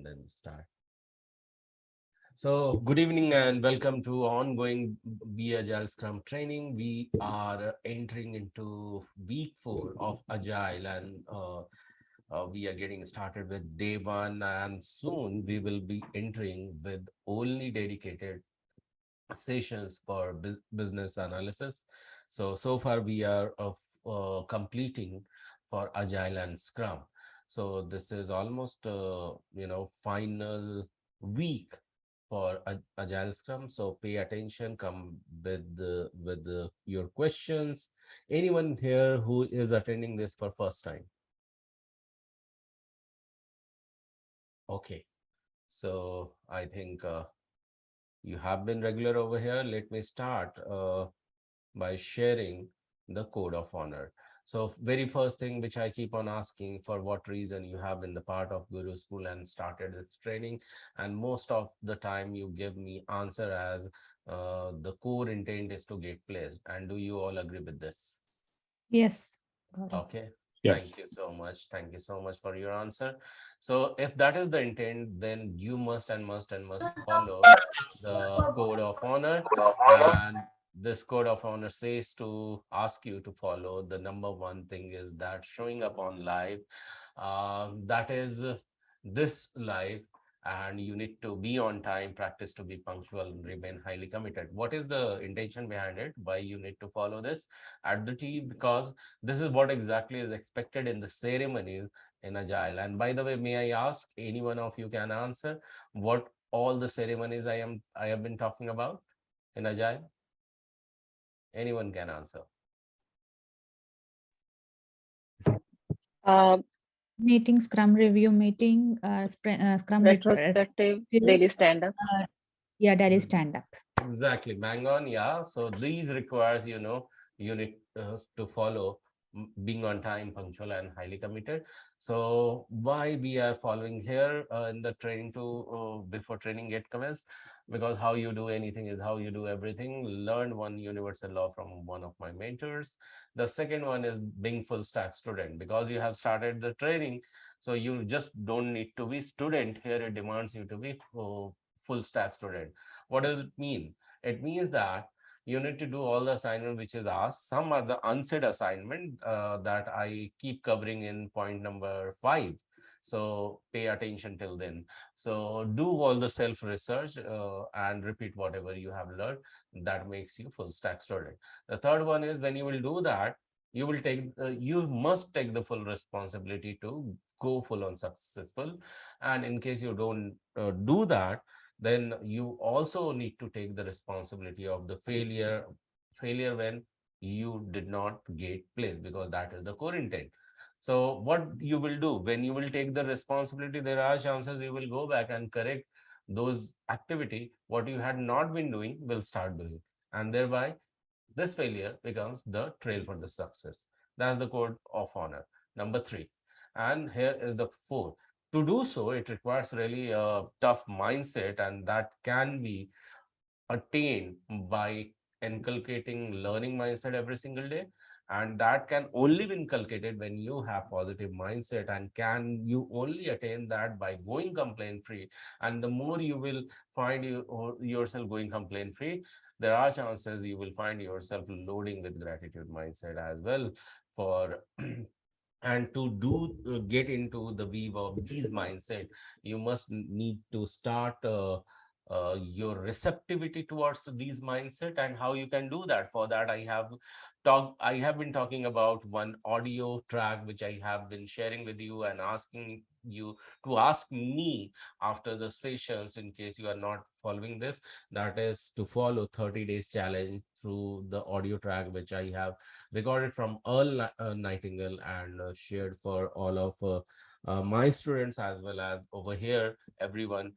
and then start. So, good evening and welcome to ongoing Be Agile Scrum training. We are entering into week 4 of Agile, and we are getting started with day 1. And soon we will be entering with only dedicated sessions for business analysis. So far we are completing for Agile and Scrum. So this is almost final week for Agile Scrum. So pay attention, come with your questions. Anyone here who is attending this for first time? Okay, so I think you have been regular over here. Let me start by sharing the code of honor. So very first thing which I keep on asking, for what reason you have been the part of Guru School and started its training, and most of the time you give me answer as the core intent is to get placed. And do you all agree with this? Yes, got it. Okay. Yes. Thank you so much. Thank you so much for your answer. So if that is the intent, then you must follow the code of honor. And this code of honor says to ask you to follow the number one thing is that showing up on live. That is this live, and you need to be on time, practice to be punctual, and remain highly committed. What is the intention behind it? Why you need to follow this at the T? Because this is what exactly is expected in the ceremonies in Agile. And by the way, may I ask, any one of you can answer what all the ceremonies I have been talking about in Agile? Anyone can answer. Uh, Meeting, Scrum review meeting, Scrum Retrospective, daily stand-up. Yeah, daily stand-up. Exactly, bang on. Yeah. So these requires, you need to follow being on time, punctual, and highly committed. So why we are following here in the training to before training get commenced? Because how you do anything is how you do everything. Learned one universal law from one of my mentors. The second one is being full stack student, because you have started the training. So you just don't need to be student here. It demands you to be full stack student. What does it mean? It means that you need to do all the assignment which is asked. Some are the unsaid assignment that I keep covering in point number 5. So pay attention till then. So do all the self research and repeat whatever you have learned. That makes you full stack student. The third one is, when you will do that, you must take the full responsibility to go full on successful. And in case you don't do that, then you also need to take the responsibility of the failure when you did not get placed, because that is the core intent. So what you will do when you will take the responsibility, there are chances you will go back and correct those activity what you had not been doing will start doing, and thereby this failure becomes the trail for the success. That's the code of honor number 3. And here is the 4. To do so, it requires really a tough mindset, and that can be attained by inculcating learning mindset every single day. And that can only be inculcated when you have positive mindset, and can you only attain that by going complaint free. And the more you will find yourself going complaint free, there are chances you will find yourself loading with gratitude mindset as well. For and to do get into the weave of these mindset, you must need to start your receptivity towards these mindset. And how you can do that? For that, I have been talking about one audio track which I have been sharing with you and asking you to ask me after the sessions, in case you are not following this. That is to follow 30 days challenge through the audio track which I have recorded from Earl Nightingale and shared for all of my students as well as over here everyone,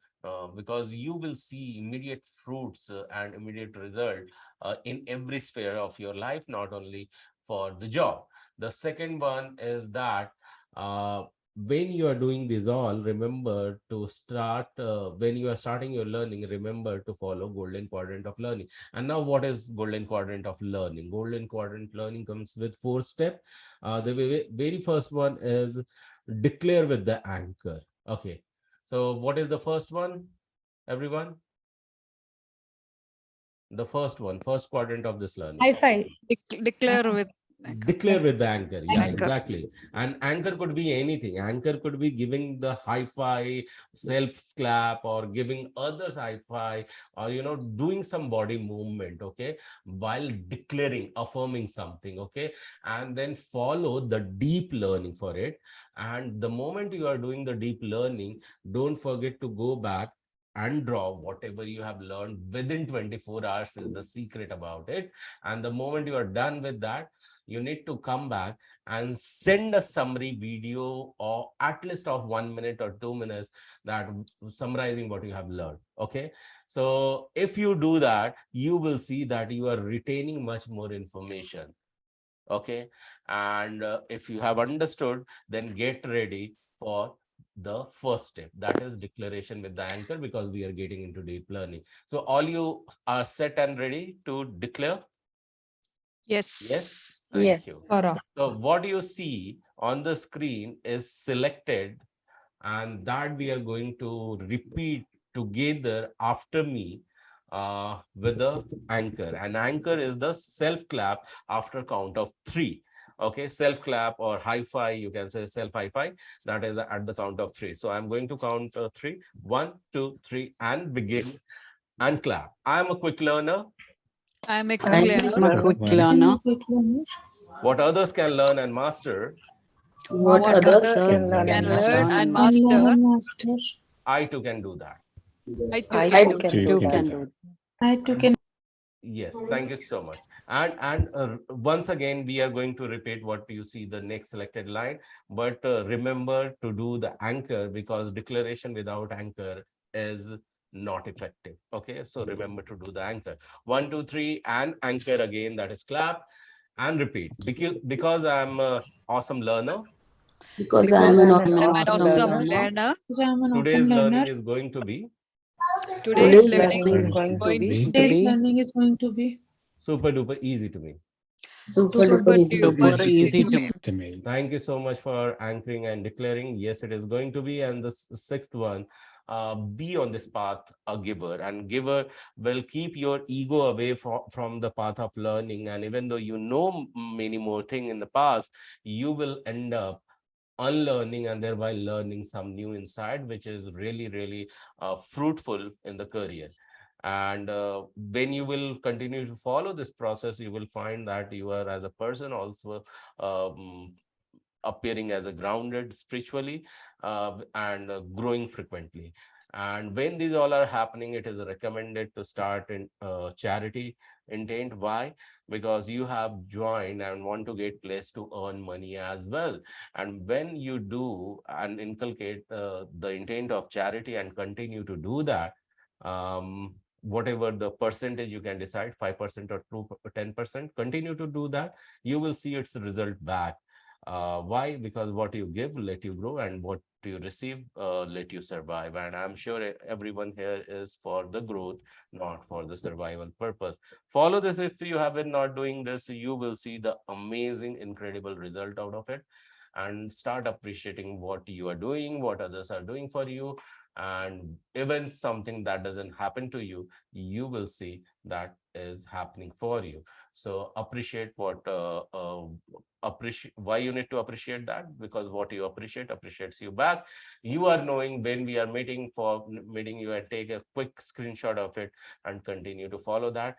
because you will see immediate fruits and immediate result in every sphere of your life, not only for the job. The second one is that when you are doing this all, remember to start when you are starting your learning, remember to follow golden quadrant of learning. And now, what is golden quadrant of learning? Golden quadrant learning comes with 4 steps. The very first one is declare with the anchor. Okay. So what is the first one, everyone? The first one, first quadrant of this learning. Hi-Fi. Declare with anchor. Declare with the anchor. Yeah, Anchor. exactly. And anchor could be anything. Anchor could be giving the hi-fi, self-clap, or giving others hi-fi, or doing some body movement, okay, while declaring, affirming something, okay, and then follow the deep learning for it. And the moment you are doing the deep learning, don't forget to go back and draw whatever you have learned within 24 hours is the secret about it. And the moment you are done with that, you need to come back and send a summary video, or at least of 1 minute or 2 minutes, that summarizing what you have learned. Okay, so if you do that, you will see that you are retaining much more information. Okay, and if you have understood, then get ready for the first step, that is declaration with the anchor, because we are getting into deep learning. So all you are set and ready to declare? Yes, Yes. thank Yes. you. Gaurav. So what you see on the screen is selected, and that we are going to repeat together after me with the anchor. And anchor is the self clap after count of 3. Okay, self clap or hi-fi, you can say self hi-fi, that is at the count of 3. So I'm going to count 3. 1, 2, 3, and begin and clap. I'm a quick learner. I'm a I'm quick learner. a quick learner. What others can learn and master, What What others others can can learn and learn and master, master, I too can do that. I too I can too do that. can do that. I too can. Yes, thank you so much. And once again, we are going to repeat what you see the next selected line, but remember to do the anchor, because declaration without anchor is not effective. Okay, so remember to do the anchor. 1, 2, 3, and anchor again, that is clap, and repeat. Because I'm a awesome learner, Because I'm Because an I'm an awesome awesome learner. learner. I'm an today's awesome learning learner. is going to be Today's Today's learning learning is is going to going to be Today's be learning is going to be super duper easy to me. super super duper easy to duper me. easy to me. Thank you so much for anchoring and declaring. Yes, it is going to be. And the sixth one, be on this path a giver. And giver will keep your ego away from the path of learning. And even though you know many more things in the past, you will end up unlearning and thereby learning some new insight, which is really, really fruitful in the career. And when you will continue to follow this process, you will find that you are, as a person, also um, appearing as a grounded spiritually, and growing frequently. And when these all are happening, it is recommended to start in charity intent. Why? Because you have joined and want to get placed to earn money as well. And when you do and inculcate the intent of charity and continue to do that, whatever the percentage you can decide, 5% or 10%, continue to do that, you will see its result back. Why? Because what you give let you grow, and what you receive let you survive. And I'm sure everyone here is for the growth, not for the survival purpose. Follow this. If you have been not doing this, you will see the amazing, incredible result out of it, and start appreciating what you are doing, what others are doing for you. And even something that doesn't happen to you, you will see that is happening for you. So appreciate what appreciate. Why you need to appreciate that? Because what you appreciate appreciates you back. You are knowing when we are meeting for meeting you, and take a quick screenshot of it and continue to follow that.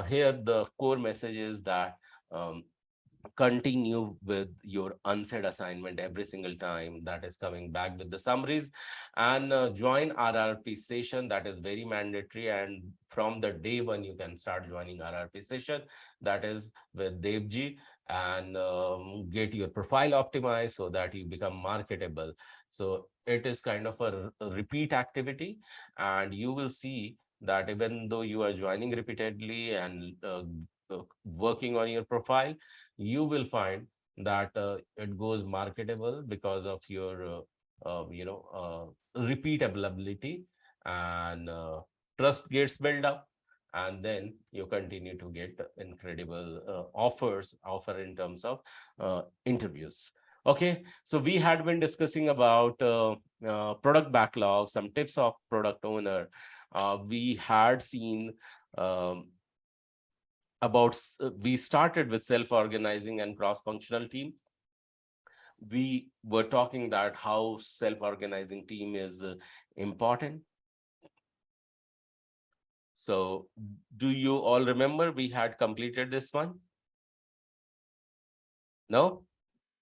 Here the core message is that continue with your unsaid assignment every single time, that is coming back with the summaries, and join RRP session, that is very mandatory. And from the day one you can start joining RRP session, that is with Devji, and get your profile optimized so that you become marketable. So it is kind of a repeat activity, and you will see that even though you are joining repeatedly and working on your profile, you will find that it goes marketable because of your repeatable ability, and trust gets built up, and then you continue to get incredible offer in terms of interviews. Okay, so we had been discussing about product backlog, some tips of product owner. We had seen we started with self-organizing and cross-functional team. We were talking that how self-organizing team is important. So do you all remember we had completed this one? No?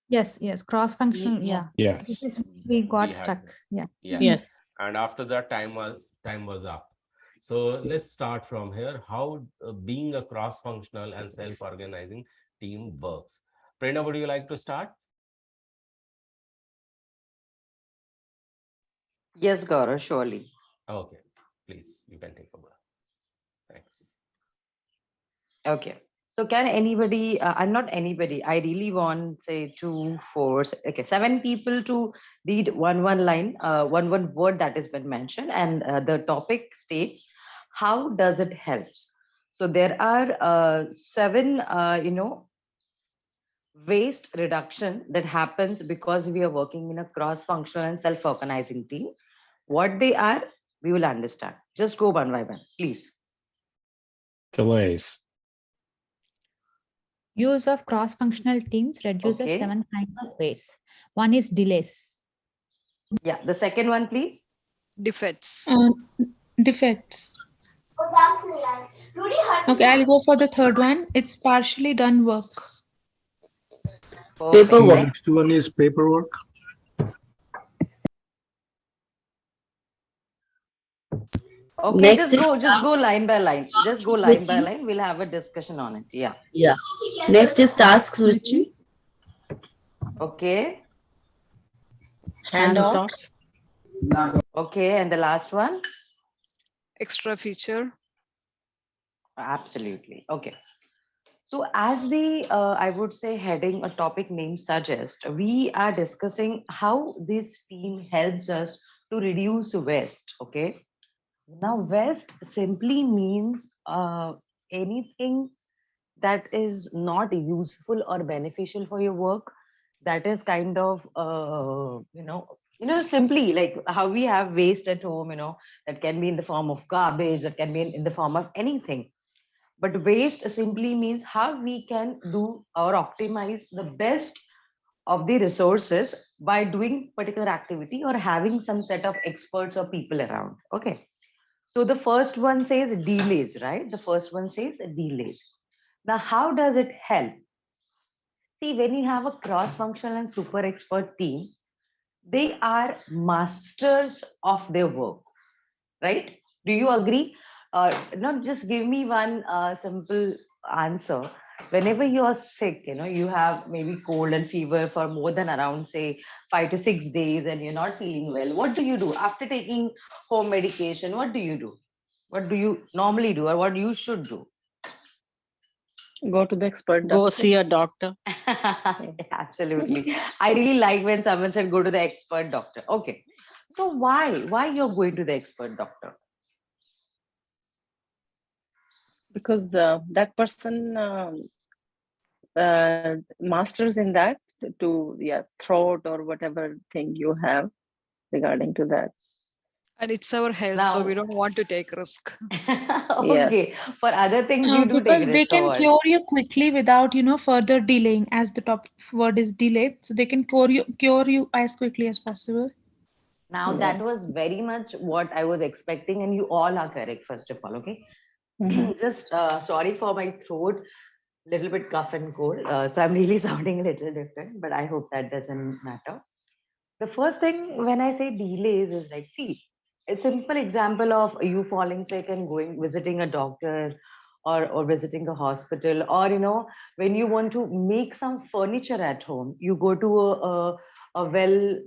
Yes, yes, cross-functional, Yeah. yeah. Yes. This is, we got We had stuck, yeah. Yes. Yes. And after that time was up. So let's start from here, how being a cross-functional and self-organizing team works. Prerna, would you like to start? Yes, Gaurav, surely. Okay, please, you can take over. Thanks. Okay. So can anybody, I'm not anybody, I really want, say, 2, 4, okay, 7 people to read one line, one word that has been mentioned, and the topic states, how does it help? So there are 7, waste reduction that happens because we are working in a cross-functional and self-organizing team. What they are, we will understand. Just go one by one, please. Delays. Use of cross-functional teams reduces Okay. 7 kinds of waste. One is delays. Yeah, the second one, please. Defects. Defects. Okay, I'll go for the third one. It's partially done work. Perfect. Paperwork. Next one is paperwork. Okay, Next just go line by line. Just go line by switching. line. We'll have a discussion on it. Yeah. Yeah. Next is task switching. Okay. Hands-offs. Okay. And the last one? Extra feature. Absolutely. Okay. So as the, I would say, heading a topic name suggests, we are discussing how this team helps us to reduce waste. Okay. Now, waste simply means anything that is not useful or beneficial for your work, that is kind of simply like how we have waste at home, that can be in the form of garbage, that can be in the form of anything. But waste simply means how we can do or optimize the best of the resources by doing particular activity or having some set of experts or people around. Okay, so the first one says delays, right? The first one says delays. Now, how does it help? See, when you have a cross-functional and super expert team, they are masters of their work, right? Do you agree? Not just give me one simple answer. Whenever you are sick, you have maybe cold and fever for more than around, say, 5 to 6 days, and you're not feeling well. What do you do after taking home medication? What do you do? What do you normally do, or what you should do? Go to the expert. Go see a doctor. Absolutely. I really like when someone said go to the expert doctor. Okay. So why you're going to the expert doctor? Because that person masters in that to throat or whatever thing you have regarding to that. And it's our health, so we don't want to take risk. Okay. Yes. For other things you do take Because they risk. can cure you quickly without, further delaying, as the top word is delay. So they can cure you as quickly as possible. Now Yeah. that was very much what I was expecting, and you all are correct, first of all. Okay. Just sorry for my throat, little bit cough and cold. So I'm really sounding a little different, but I hope that doesn't matter. The first thing when I say delays is like, see, a simple example of you falling sick and going visiting a doctor, or visiting a hospital, or when you want to make some furniture at home, you go to a well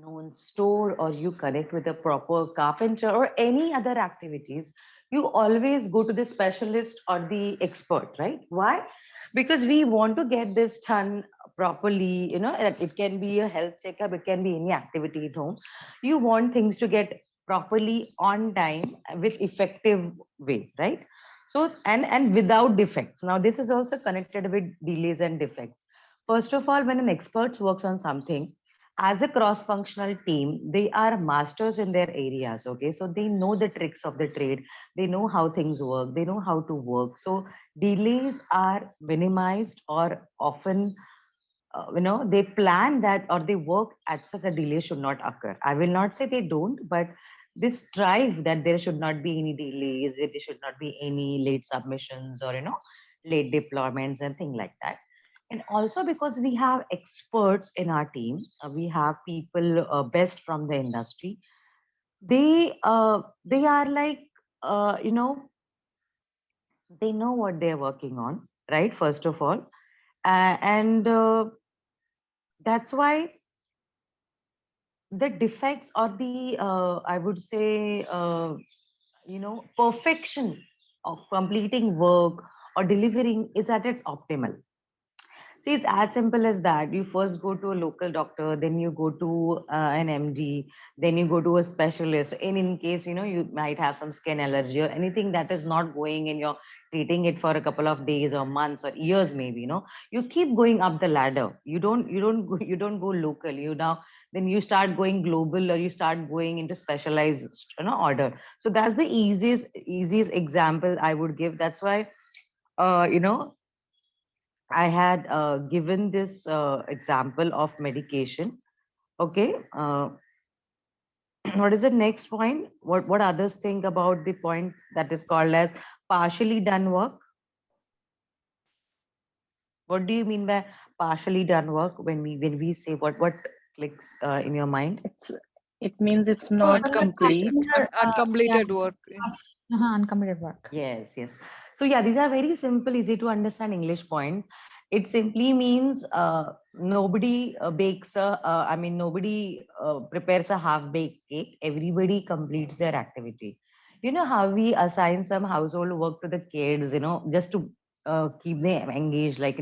known store, or you connect with a proper carpenter, or any other activities, you always go to the specialist or the expert, right? Why? Because we want to get this done properly. It can be a health checkup, it can be any activity at home. You want things to get properly on time with effective way, right? So and without defects. Now this is also connected with delays and defects. First of all, when an expert works on something, as a cross-functional team, they are masters in their areas. Okay, so they know the tricks of the trade, they know how things work, they know how to work. So delays are minimized, or often they plan that, or they work at such a delay should not occur. I will not say they don't, but they strive that there should not be any delays, there should not be any late submissions, or late deployments and things like that. And also because we have experts in our team, we have people best from the industry. They are like, uh, you know they know what they're working on, right? First of all, and that's why the defects, or the I would say, perfection of completing work or delivering is at its optimal. See, it's as simple as that. You first go to a local doctor, then you go to an MD, then you go to a specialist. And in case, you might have some skin allergy or anything that is not going, and you're treating it for a couple of days or months or years, maybe, you keep going up the ladder. You don't go local. Then you start going global, or you start going into specialized, order. So that's the easiest example I would give. That's why, uh, you know, I had given this example of medication. Okay. What is the next point? What others think about the point that is called as partially done work? What do you mean by partially done work when we say what clicks in your mind? It means it's So not when we're complete. starting the, yeah, Uncompleted work. uncompleted work. Yes, yes. So yeah, these are very simple, easy to understand English points. It simply means nobody bakes nobody prepares a half-baked cake. Everybody completes their activity. You know how we assign some household work to the kids, just to keep them engaged, like,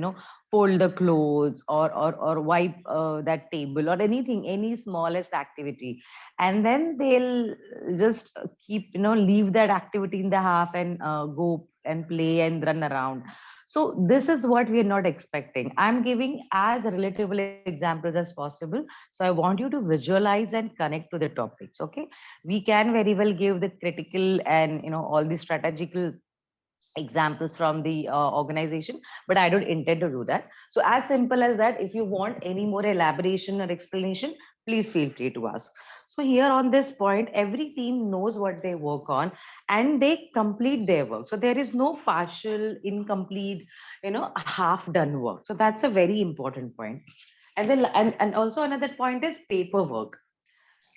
fold the clothes, or wipe that table, or anything, any smallest activity, and then they'll just keep, leave that activity in the half, and go and play and run around. So this is what we are not expecting. I'm giving as relatable examples as possible, so I want you to visualize and connect to the topics. Okay, we can very well give the critical and, all the strategical examples from the organization, but I don't intend to do that. So as simple as that, if you want any more elaboration or explanation, please feel free to ask. So here on this point, every team knows what they work on, and they complete their work. So there is no partial, incomplete, half done work. So that's a very important point. And also another point is paperwork.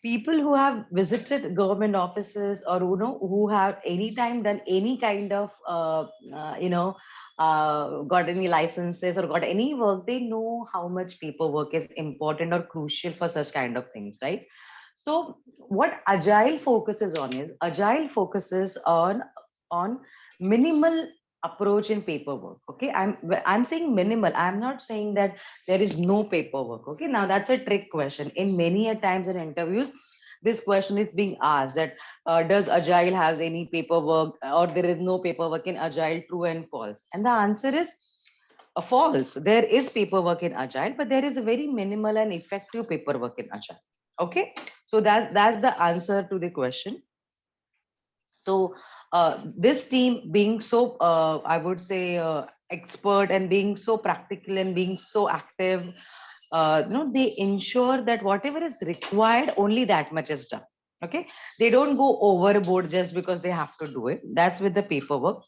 People who have visited government offices, or who have any time done any kind of got any licenses or got any work, they know how much paperwork is important or crucial for such kind of things, right? So what agile focuses on minimal approach in paperwork. Okay, I'm saying minimal. I'm not saying that there is no paperwork. Okay, now that's a trick question. In many a times in interviews, this question is being asked that, does agile have any paperwork, or there is no paperwork in agile? True and false. And the answer is false. There is paperwork in agile, but there is a very minimal and effective paperwork in agile. Okay, so that's the answer to the question. So this team being so, I would say, expert, and being so practical, and being so active, they ensure that whatever is required, only that much is done. Okay, they don't go overboard just because they have to do it. That's with the paperwork.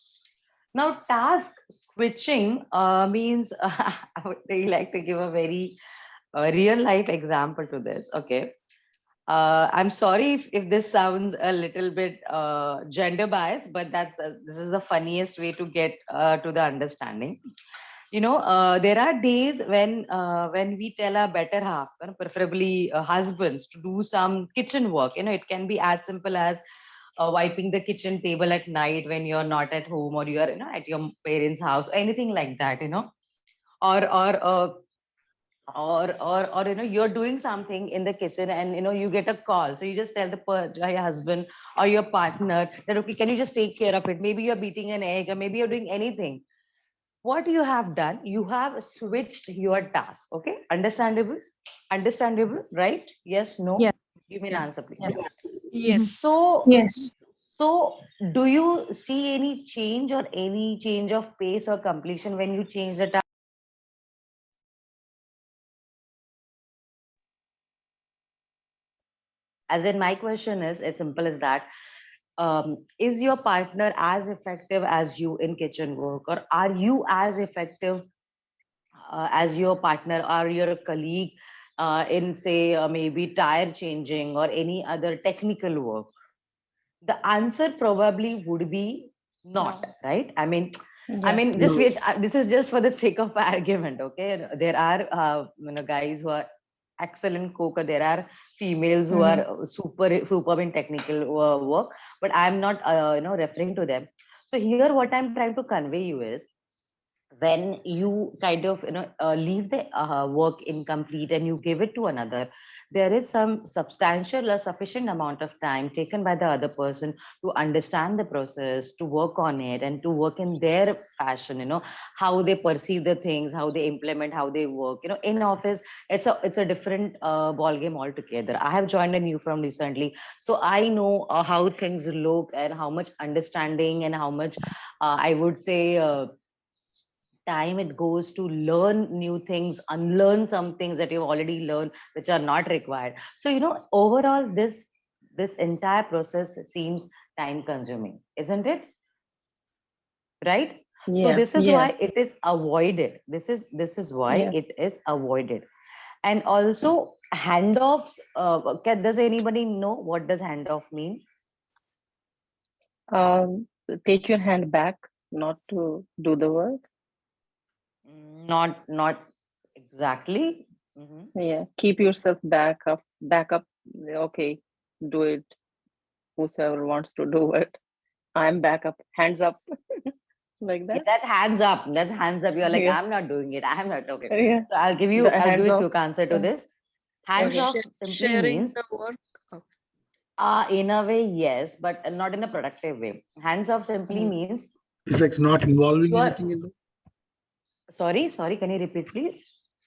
Now, task switching means I would really like to give a very real life example to this. Okay, I'm sorry if this sounds a little bit gender biased, but this is the funniest way to get to the understanding. There are days when we tell our better half, preferably husbands, to do some kitchen work. It can be as simple as wiping the kitchen table at night when you're not at home, or you're, at your parents' house, anything like that. Or you're doing something in the kitchen, and you get a call, so you just tell your husband or your partner that, okay, can you just take care of it? Maybe you're beating an egg, or maybe you're doing anything. what you have done, you have switched your task. Okay, understandable, right? Yes, no? Yes. Give me an Yes. answer, please. Yes. Yes. So Yes. so do you see any change or any change of pace or completion when you change the task? As in, my question is, it's simple as that. Is your partner as effective as you in kitchen work, or are you as effective as your partner or your colleague in, say, maybe tire changing or any other technical work? The answer probably would be not, No. right? Yeah. Just No. wait. This is just for the sake of argument, okay? There are guys who are excellent cook. There are females who are superb in technical work, but I'm not referring to them. So here, what I'm trying to convey you is, when you kind of leave the work incomplete and you give it to another, there is some substantial or sufficient amount of time taken by the other person to understand the process, to work on it, and to work in their fashion, how they perceive the things, how they implement, how they work. In office, it's a different ball game altogether. I have joined a new firm recently, so I know how things look and how much understanding and how much I would say time it goes to learn new things, unlearn some things that you've already learned which are not required. So overall, this entire process seems time consuming, isn't it? Right? So Yeah. this is Yeah. why it is avoided. This is why Yeah. it is avoided. And also, handoffs, does anybody know what does handoff mean? Um, Take your hand back, not to do the work. Not exactly. Mhm. Yeah. Keep yourself back up. Okay, do it. Whosoever wants to do it. I'm back up, hands up, like Yeah, that. that's hands up. That's hands up. You're like, Yeah. I'm not doing it. I'm not okay. Yeah. So I'll give The you hands a off. quick answer to Uh, this. Or Hands okay. off simply sharing means, the work. Oh, in a way, yes, but not in a productive way. Hands off simply Mhm. means It's like not involving you're anything in the, sorry, can you repeat, please?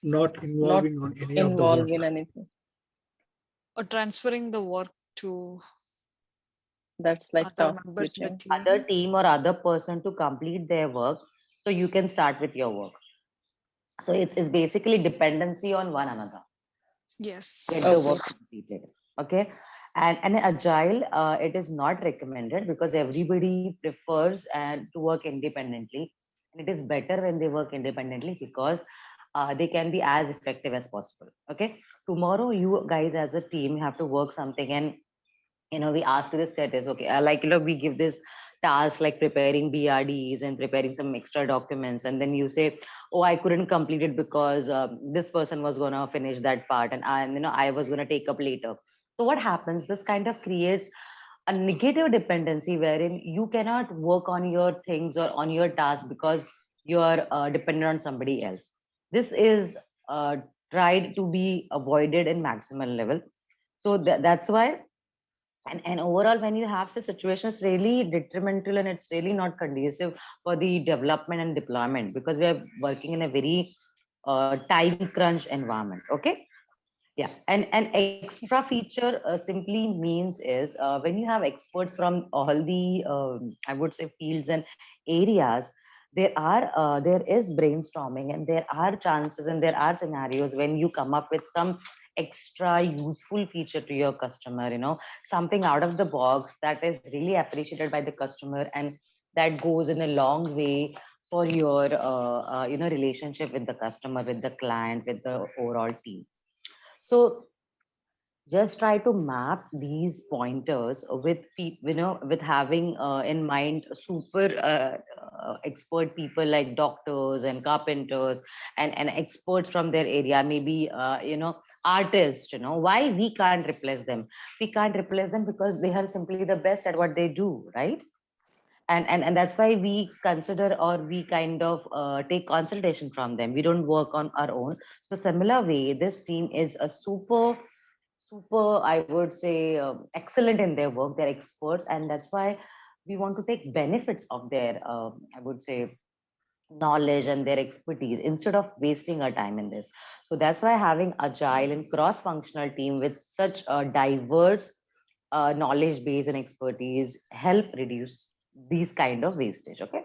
not Not involving on any of the involved work. in anything. or transferring the work to That's like other task members in the switching. Other team. team or other person to complete their work, so you can start with your work. So it's basically dependency on one another. Yes. Get the Okay. work completed. Okay. And in agile, it is not recommended because everybody prefers to work independently. And it is better when they work independently because they can be as effective as possible. Okay. Tomorrow, you guys as a team have to work something, and we ask the status. Okay, like we give this task like preparing brds and preparing some extra documents, and then you say, oh, I couldn't complete it because this person was going to finish that part, and I was going to take up later. So what happens, this kind of creates a negative dependency wherein you cannot work on your things or on your task because you are dependent on somebody else. This is tried to be avoided in maximal level. So that's why, and overall, when you have such situation, it's really detrimental and it's really not conducive for the development and deployment, because we are working in a very time crunch environment. Okay. Yeah. And extra feature simply means is, when you have experts from all the I would say fields and areas, there is brainstorming, and there are chances and there are scenarios when you come up with some extra useful feature to your customer, something out of the box that is really appreciated by the customer, and that goes in a long way for your relationship with the customer, with the client, with the overall team. So just try to map these pointers with with having in mind super expert people like doctors and carpenters, and experts from their area, maybe artists. Why we can't replace them? We can't replace them because they are simply the best at what they do, right? And that's why we consider, or we kind of take consultation from them. We don't work on our own. So similar way, this team is a super, I would say, excellent in their work. They're experts, and that's why we want to take benefits of their I would say knowledge and their expertise instead of wasting our time in this. So that's why having agile and cross-functional team with such a diverse knowledge base and expertise help reduce these kind of wastage. Okay,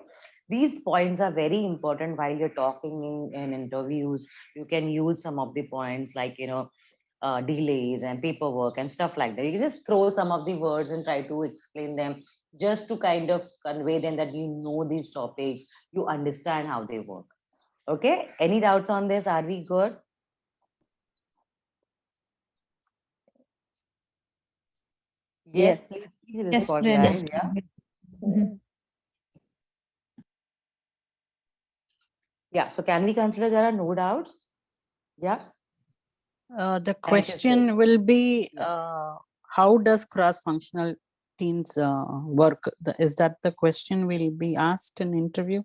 these points are very important while you're talking in interviews. You can use some of the points like, delays and paperwork and stuff like that. You can just throw some of the words and try to explain them, just to kind of convey them that you know these topics, you understand how they work. Okay, any doubts on this? Are we good? Yes, Yes. please Yes, respond, Prerna. guys. Yeah. Mhm. Yeah. So can we consider there are no doubts? Yeah. The Thank you, Sid. question will be, Yeah. how does cross-functional teams work? Is that the question will be asked in interview?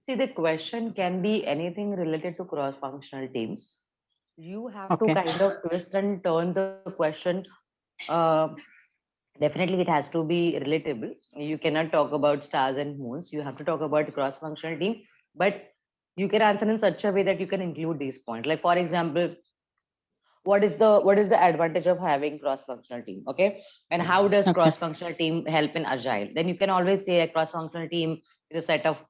See, the question can be anything related to cross-functional team. You have to Okay. kind of twist and turn the question. Uh, Definitely, it has to be relatable. You cannot talk about stars and moons. You have to talk about cross-functional team, but you can answer in such a way that you can include these points. Like, for example, what is the advantage of having cross-functional team? Okay, and how does Okay. cross-functional team help in agile? Then you can always say a cross-functional team is a set of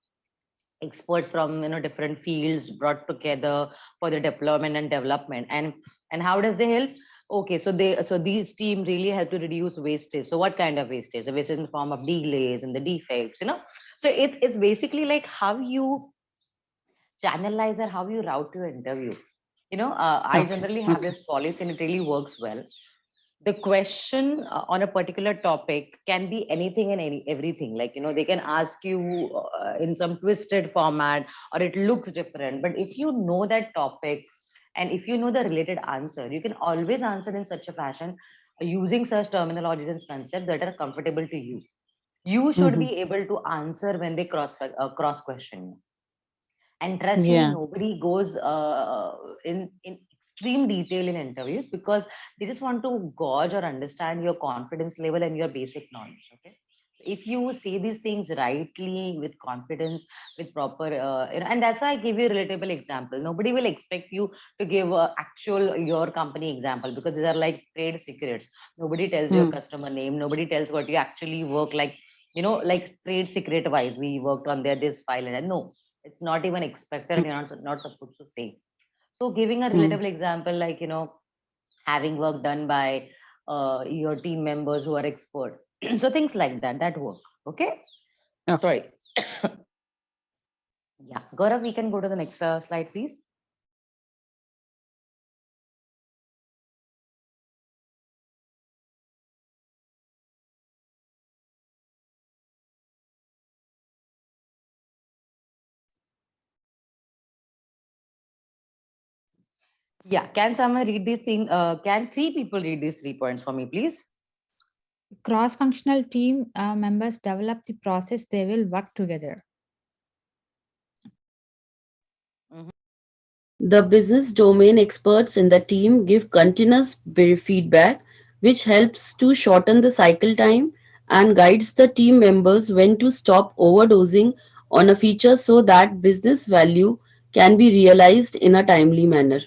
experts from different fields brought together for the deployment and development. And how does they help? Okay, so these team really help to reduce wastage. So what kind of wastage? The wastage in the form of delays and the defects. So it's basically like how you channelize or how you route your interview. I Okay. generally have Okay. this policy and it really works well. The question on a particular topic can be anything and everything. Like, they can ask you in some twisted format, or it looks different. But if you know that topic and if you know the related answer, you can always answer in such a fashion, using such terminologies and concepts that are comfortable to you. You should Mhm. be able to answer when they cross question you. And trust me, Yeah. nobody goes in extreme detail in interviews, because they just want to gauge or understand your confidence level and your basic knowledge. Okay, if you say these things rightly, with confidence, with proper and that's why I give you a relatable example. Nobody will expect you to give actual your company example, because these are like trade secrets. Nobody tells your Mm. customer name, nobody tells what you actually work like. Like trade secret wise, we worked on this file, and no, it's not even expected, and you're not supposed to say. So giving a Mm. relatable example, like, having work done by your team members who are expert. So things like that work. Okay. Okay. Sorry. Yeah, Gaurav, we can go to the next slide, please. Yeah, can someone read these things? Can three people read these 3 points for me, please? Cross-functional team members develop the process, they will work together. The business domain experts in the team give continuous feedback, which helps to shorten the cycle time and guides the team members when to stop overdosing on a feature so that business value can be realized in a timely manner.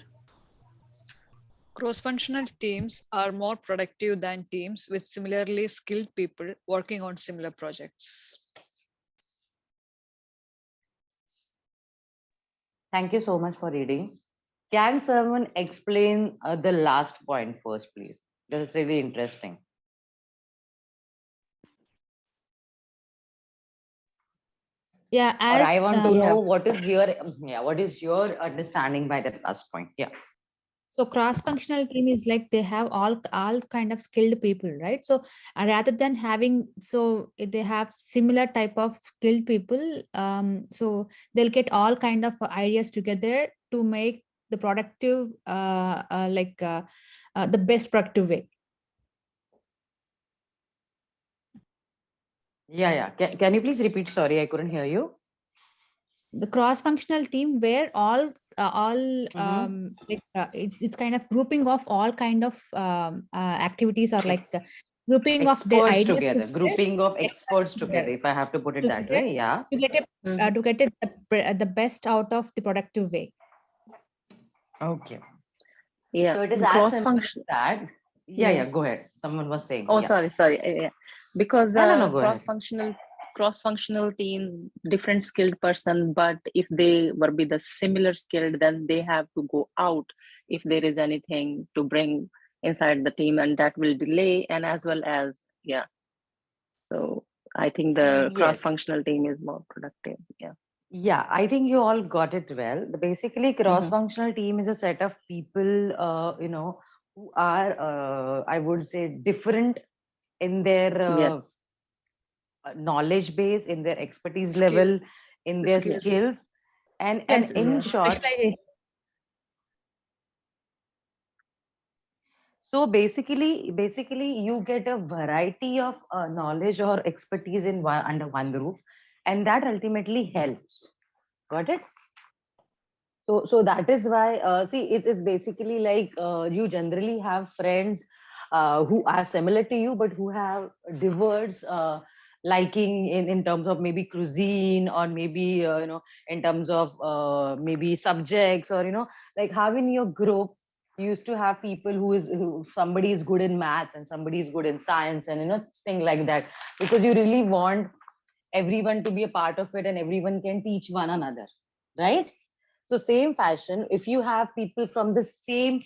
Cross-functional teams are more productive than teams with similarly skilled people working on similar projects. Thank you so much for reading. Can someone explain the last point first, please? Because it's really interesting. Yeah, Or I as want to Yeah. know what is your understanding by that last point? Yeah. so cross-functional team is like they have all kind of skilled people, right? So rather than having, so they have similar type of skilled people, so they'll get all kind of ideas together to make the productive the best productive way. Yeah. Can you please repeat? Sorry, I couldn't hear you. The cross-functional team where all Mm-hmm. it's kind of grouping of all kind of activities, or like grouping of the Experts ideas together, together, grouping of experts experts together, if I have to put it that together way. Yeah. to get it Mhm. to get it the best out of the productive way. Okay. Yeah, So it is as cross simple as function. that. Yeah, Yeah. yeah, go ahead. Someone was saying, Oh, yeah. sorry. Yeah. Because No, no, no, go ahead. cross-functional teams, different skilled person, but if they were be the similar skilled, then they have to go out if there is anything to bring inside the team, and that will delay. And as well as, yeah. So I think the Yes. cross-functional team is more productive. Yeah. Yeah, I think you all got it well. Basically, cross-functional team is a set of people, who are, I would say, different in their Yes. knowledge base, in their expertise Skill, level, in the their skills. skills, and Yes, in short, specialization. so basically, you get a variety of knowledge or expertise in one under one roof, and that ultimately helps. Got it? So that is why, see, it is basically like you generally have friends who are similar to you, but who have diverse liking in terms of maybe cuisine, or maybe in terms of maybe subjects, or like how in your group you used to have people who somebody is good in maths and somebody is good in science, and thing like that, because you really want everyone to be a part of it and everyone can teach one another, right? So same fashion, if you have people from the same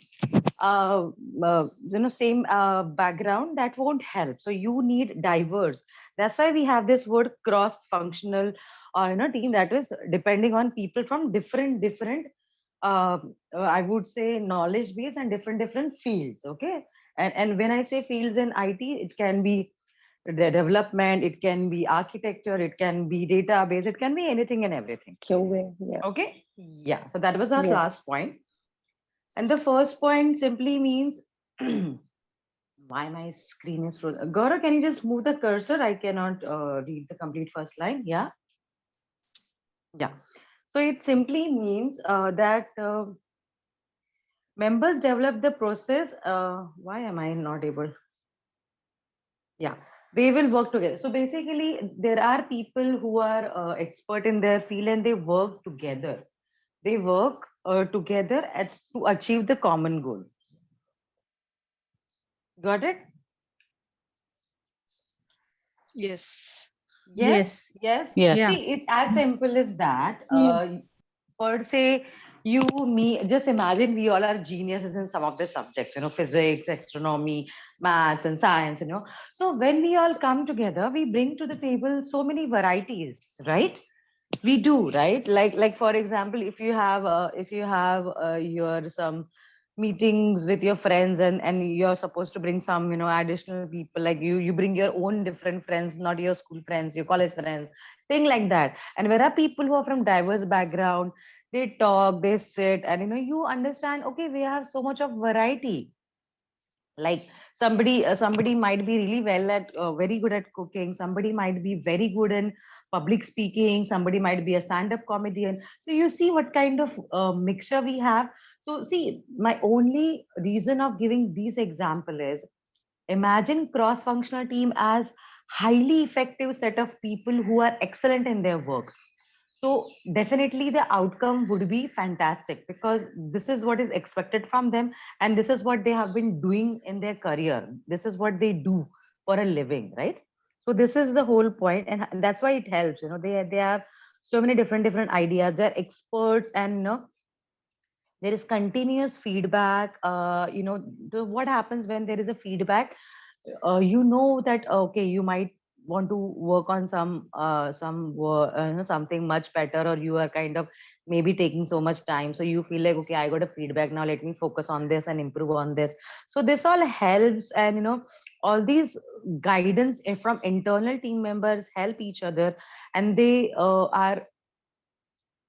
same background, that won't help. So you need diverse. That's why we have this word cross functional, or team, that is depending on people from different I would say knowledge base and different fields. Okay. And when I say fields in IT, it can be the development, it can be architecture, it can be database, it can be anything and everything. QA. Yeah. Okay. Yeah. So that was our last Yes. point. And the first point simply means why my screen is frozen. Gaurav, can you just move the cursor? I cannot read the complete first line. Yeah. Yeah. So it simply means that members develop the process. Why am I not able? Yeah, they will work together. So basically, there are people who are expert in their field and they work together. They work together to achieve the common goal. Got it? Yes. Yes, Yes. yes. Yeah. Yes. See, it's as simple as that. Yeah. Per se, you, me, just imagine we all are geniuses in some of the subjects, physics, astronomy, maths, and science, So when we all come together, we bring to the table so many varieties, right? We do, right? Like for example, if you have your some meetings with your friends, and you're supposed to bring some additional people, like you bring your own different friends, not your school friends, your college friends, thing like that. And there are people who are from diverse background, they talk, they sit, and you understand, okay, we have so much of variety. Like somebody might be really well at very good at cooking, somebody might be very good in public speaking, somebody might be a stand-up comedian. So you see what kind of mixture we have. So see, my only reason of giving these example is, imagine cross-functional team as highly effective set of people who are excellent in their work. So definitely the outcome would be fantastic, because this is what is expected from them, and this is what they have been doing in their career. This is what they do for a living, right? So this is the whole point, and that's why it helps. They have so many different ideas. They're experts, and there is continuous feedback. What happens when there is a feedback? You know that okay, you might want to work on something much better, or you are kind of maybe taking so much time, so you feel like, okay, I got a feedback, now let me focus on this and improve on this. So this all helps, and all these guidance from internal team members help each other, and they are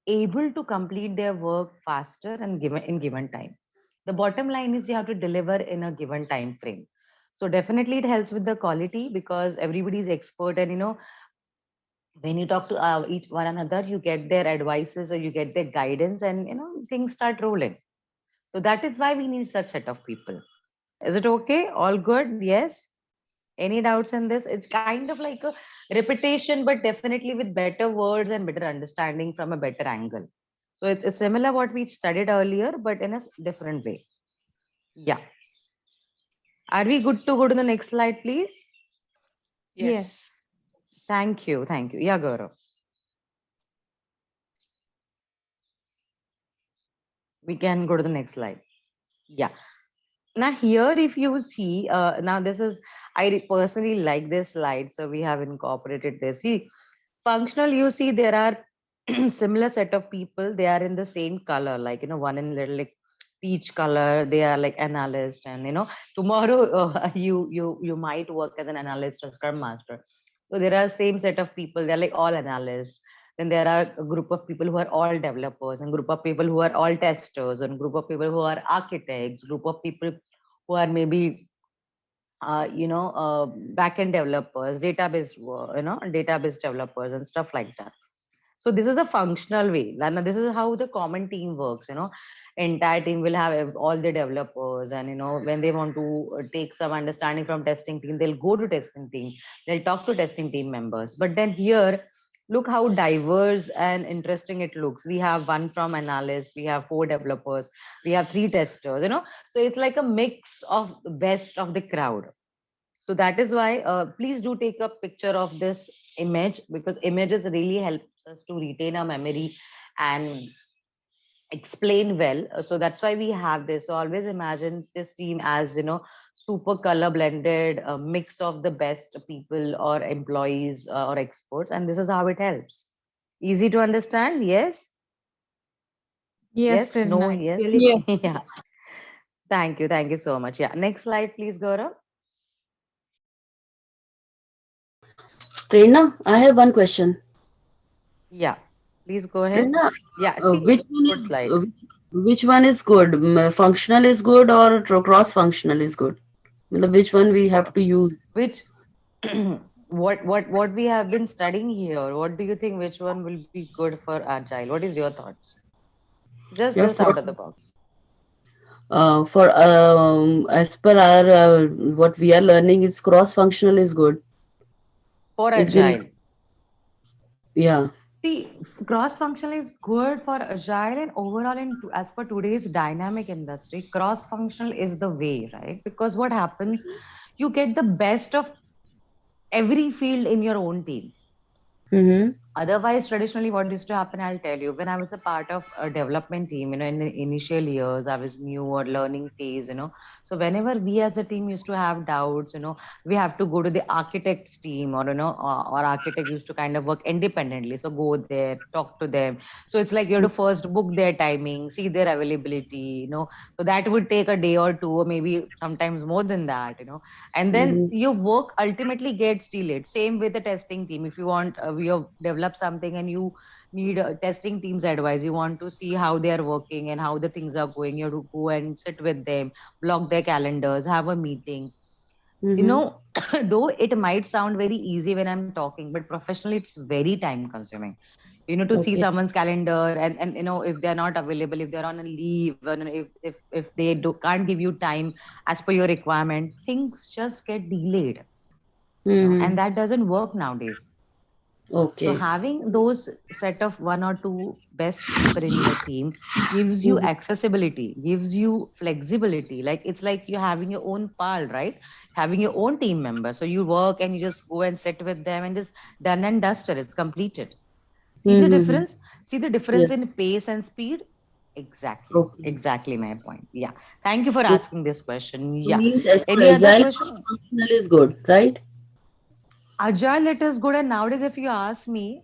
able to complete their work faster and given time. The bottom line is you have to deliver in a given time frame. So definitely it helps with the quality, because everybody is expert, and when you talk to each one another, you get their advices or you get their guidance, and things start rolling. So that is why we need such set of people. Is it okay? All good? Yes. Any doubts in this? It's kind of like a repetition, but definitely with better words and better understanding from a better angle. So it's similar what we studied earlier, but in a different way. Yeah. Are we good to go to the next slide, please? Yes. Yes. Thank you. Thank you. Yeah, Gaurav. We can go to the next slide. Yeah. Now here, if you see, now this is, personally like this slide, so we have incorporated this. See, functional, you see there are similar set of people. They are in the same color, like, one in little like peach color. They are like analyst, and tomorrow you might work as an analyst or scrum master. So there are same set of people. They're like all analysts. Then there are a group of people who are all developers, and group of people who are all testers, and group of people who are architects, group of people who are maybe backend developers, database developers and stuff like that. So this is a functional way. Lana, this is how the common team works. Entire team will have all the developers, and when they want to take some understanding from testing team, they'll go to testing team. They'll talk to testing team members. But then here, look how diverse and interesting it looks. We have one from analyst, we have 4 developers, we have 3 testers. So it's like a mix of the best of the crowd. So that is why, please do take a picture of this image, because images really helps us to retain our memory and explain well. So that's why we have this. So always imagine this team as, super color blended, a mix of the best people or employees or experts, and this is how it helps. Easy to understand? Yes. Yes, Yes. No. Prerna. It Yes. really Yes. Yeah. Thank you. Thank you so much. Yeah. Next slide, please, Gaurav. Prerna, I have one question. Yeah. Please go ahead. Prerna, Yeah. See, which one good is slide. which one is good? Functional is good or cross functional is good? Which one we have to use? Which what we have been studying here, what do you think, which one will be good for agile? What is your thoughts? Just Yeah, just out of the box. for as per our what we are learning, it's cross functional is good. For It will, agile, yeah. see, cross functional is good for agile, and overall as per today's dynamic industry, cross functional is the way, right? Because what happens, you get the best of every field in your own team. Mm-hmm. Otherwise, traditionally, what used to happen, I'll tell you, when I was a part of a development team, in the initial years, I was new or learning phase. So whenever we as a team used to have doubts, we have to go to the architects team, or architect used to kind of work independently. So go there, talk to them. So it's like you have to first book their timing, see their availability. So that would take a day or two, or maybe sometimes more than that. And then Mm-hmm. your work ultimately gets delayed. Same with the testing team. If you want, you develop something and you need testing team's advice, you want to see how they are working and how the things are going, you have to go and sit with them, block their calendars, have a meeting. you Mm-hmm. know though it might sound very easy when I'm talking, but professionally it's very time consuming. To see Okay. someone's calendar, and if they're not available, if they're on a leave, and if they can't give you time as per your requirement, things just get delayed. Mm-hmm. And that doesn't work nowadays. So Okay. having those set of 1 or 2 best people in your team gives you Mm-hmm. accessibility, gives you flexibility. Like it's like you're having your own pal, right? Having your own team member. So you work and you just go and sit with them and just done and dusted. It's completed. See the Mm-hmm. difference? See the difference Yes. in pace and speed? Exactly. Okay. Exactly my point. Yeah. Thank you for So asking this question. Yeah. means for Any other agile cross question? functional is good, right? Agile, it is good. And nowadays, if you ask me,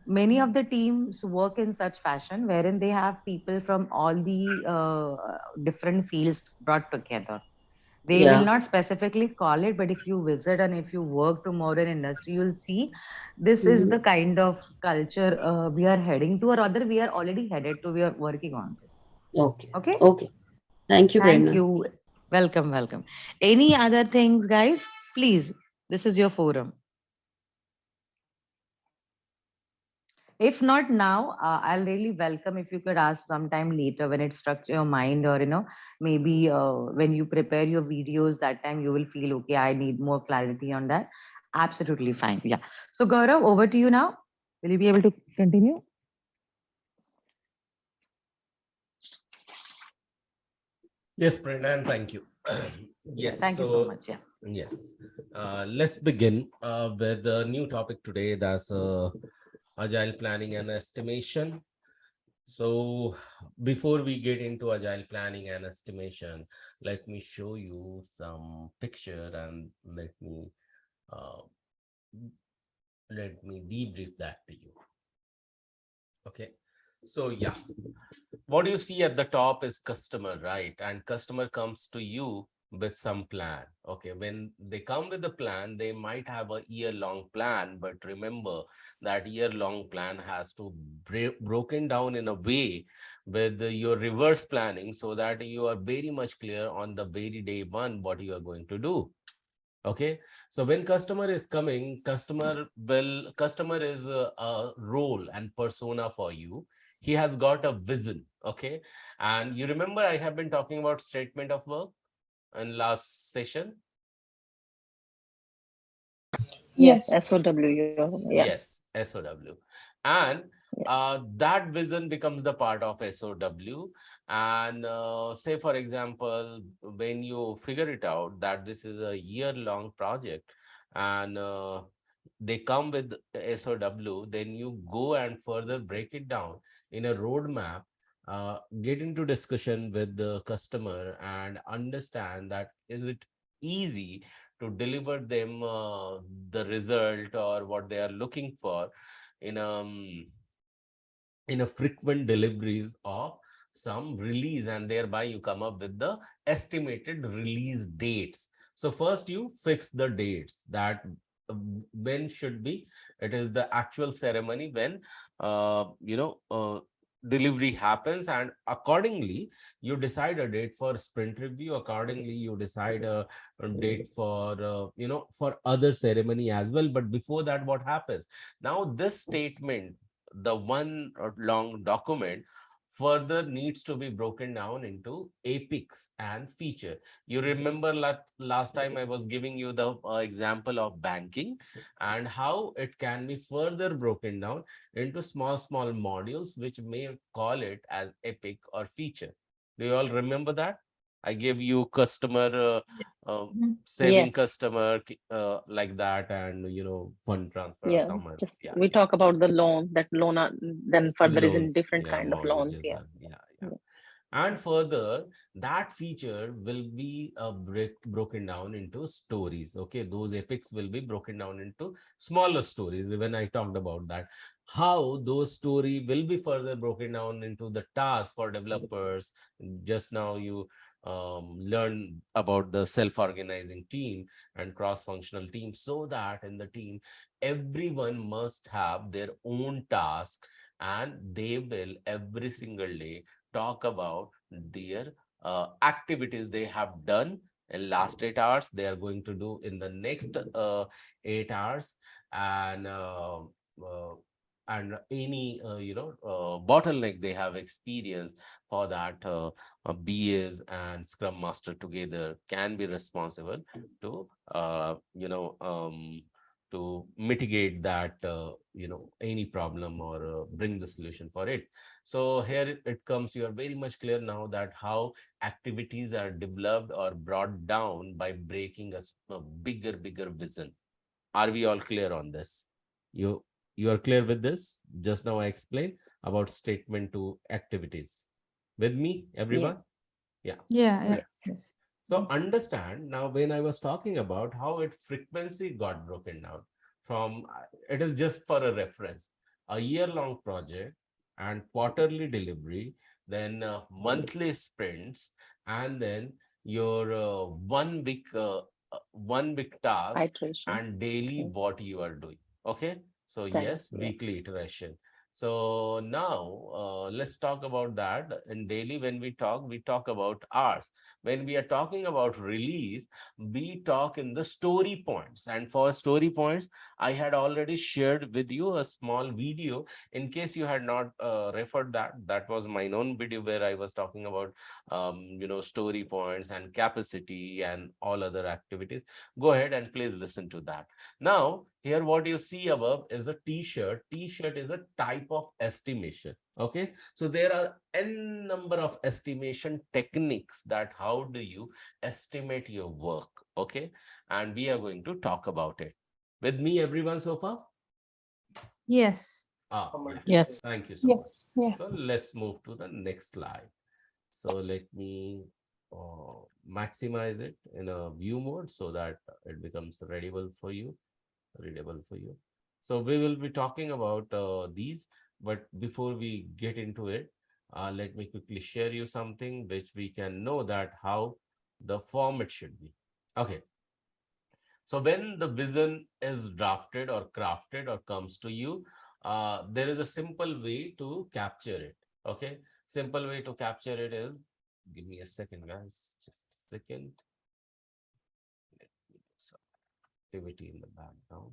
many of the teams work in such fashion wherein they have people from all the different fields brought together. They will Yeah. not specifically call it, but if you visit and if you work to modern industry, you'll see this is Mm-hmm. the kind of culture we are heading to, or rather, we are already headed to. We are working on this. Okay. Okay. Okay. Thank you, Thank Prerna. you. Welcome, welcome. Any other things, guys? Please, this is your forum. If not now, I'll really welcome if you could ask sometime later when it struck your mind, or maybe when you prepare your videos, that time you will feel okay. I need more clarity on that. Absolutely fine. Yeah. So Gaurav, over to you now. Will you be able to continue? Yes, Pranam, thank you. Yeah. Yes, Thank you so so much. Yeah. yes, let's begin with the new topic today. That's agile planning and estimation. So before we get into agile planning and estimation, let me show you some picture and uh, let me debrief that to you. Okay. So yeah, what you see at the top is customer, right? And customer comes to you with some plan. Okay, when they come with a plan, they might have a year-long plan, but remember that year-long plan has to broken down in a way with your reverse planning, so that you are very much clear on the very day one what you are going to do. Okay, so when customer is coming, customer is a role and persona for you. He has got a vision. Okay, and you remember I have been talking about statement of work in last session. Yes, Yes. SOW. Yeah. Yes, SOW. And Yeah. that vision becomes the part of SOW. And say, for example, when you figure it out that this is a year-long project, and they come with SOW, then you go and further break it down in a roadmap, get into discussion with the customer and understand that is it easy to deliver them the result or what they are looking for in in a frequent deliveries of some release, and thereby you come up with the estimated release dates. So first you fix the dates that when should be, it is the actual ceremony when delivery happens, and accordingly you decide a date for sprint review. Accordingly you decide a date for for other ceremony as well. But before that, what happens now, this statement, the one long document, further needs to be broken down into epics and feature. You remember last time I was giving you the example of banking and how it can be further broken down into small modules, which may call it as epic or feature. Do you all remember that? I gave you customer Mhm. saving Yes. customer like that, and fund transfer or Yeah. somewhere. Just Yeah, we yeah. talk about the loan, that loan then further is in Loans, different yeah, kind of loans. mortgages, Yeah. and yeah. Yeah. And further, that feature will be broken down into stories. Okay, those epics will be broken down into smaller stories. When I talked about that, how those story will be further broken down into the task for developers. Just now you learn about the self-organizing team and cross-functional team, so that in the team everyone must have their own task, and they will every single day talk about their activities they have done in last 8 hours, they are going to do in the next 8 hours, and uh, any bottleneck they have experienced. For that, BAs and Scrum Master together can be responsible to to mitigate that any problem, or bring the solution for it. So here it comes, you are very much clear now that how activities are developed or brought down by breaking a bigger vision. Are we all clear on this? You are clear with this? Just now I explained about statement to activities. With me, Yeah. everyone? Yeah. Yeah, yeah, Right. Yes. yes. So understand now, when I was talking about how its frequency got broken down from, it is just for a reference, a year-long project and quarterly delivery, then monthly sprints, and then your 1 week task Iteration. and daily Yeah. what you are doing. Okay. So Stand up. yes, Yeah. weekly iteration. So now let's talk about that. In daily, when we talk about hours. When we are talking about release, we talk in the story points. And for story points, I had already shared with you a small video. In case you had not referred that, that was my own video where I was talking about, story points and capacity and all other activities. Go ahead and please listen to that. Now, here what you see above is a t-shirt. T-shirt is a type of estimation. Okay, so there are n number of estimation techniques that how do you estimate your work. Okay, and we are going to talk about it. With me, everyone so far? Yes. Yeah. Yes. Thank you so much. Yes, yeah. So let's move to the next slide. So let me maximize it in a view mode so that it becomes readable for you. So we will be talking about these, but before we get into it, let me quickly share you something which we can know that how the format should be. Okay. So when the vision is drafted or crafted or comes to you, there is a simple way to capture it. Okay. Simple way to capture it is, give me a second, guys. Just a second. Let me do some activity in the background.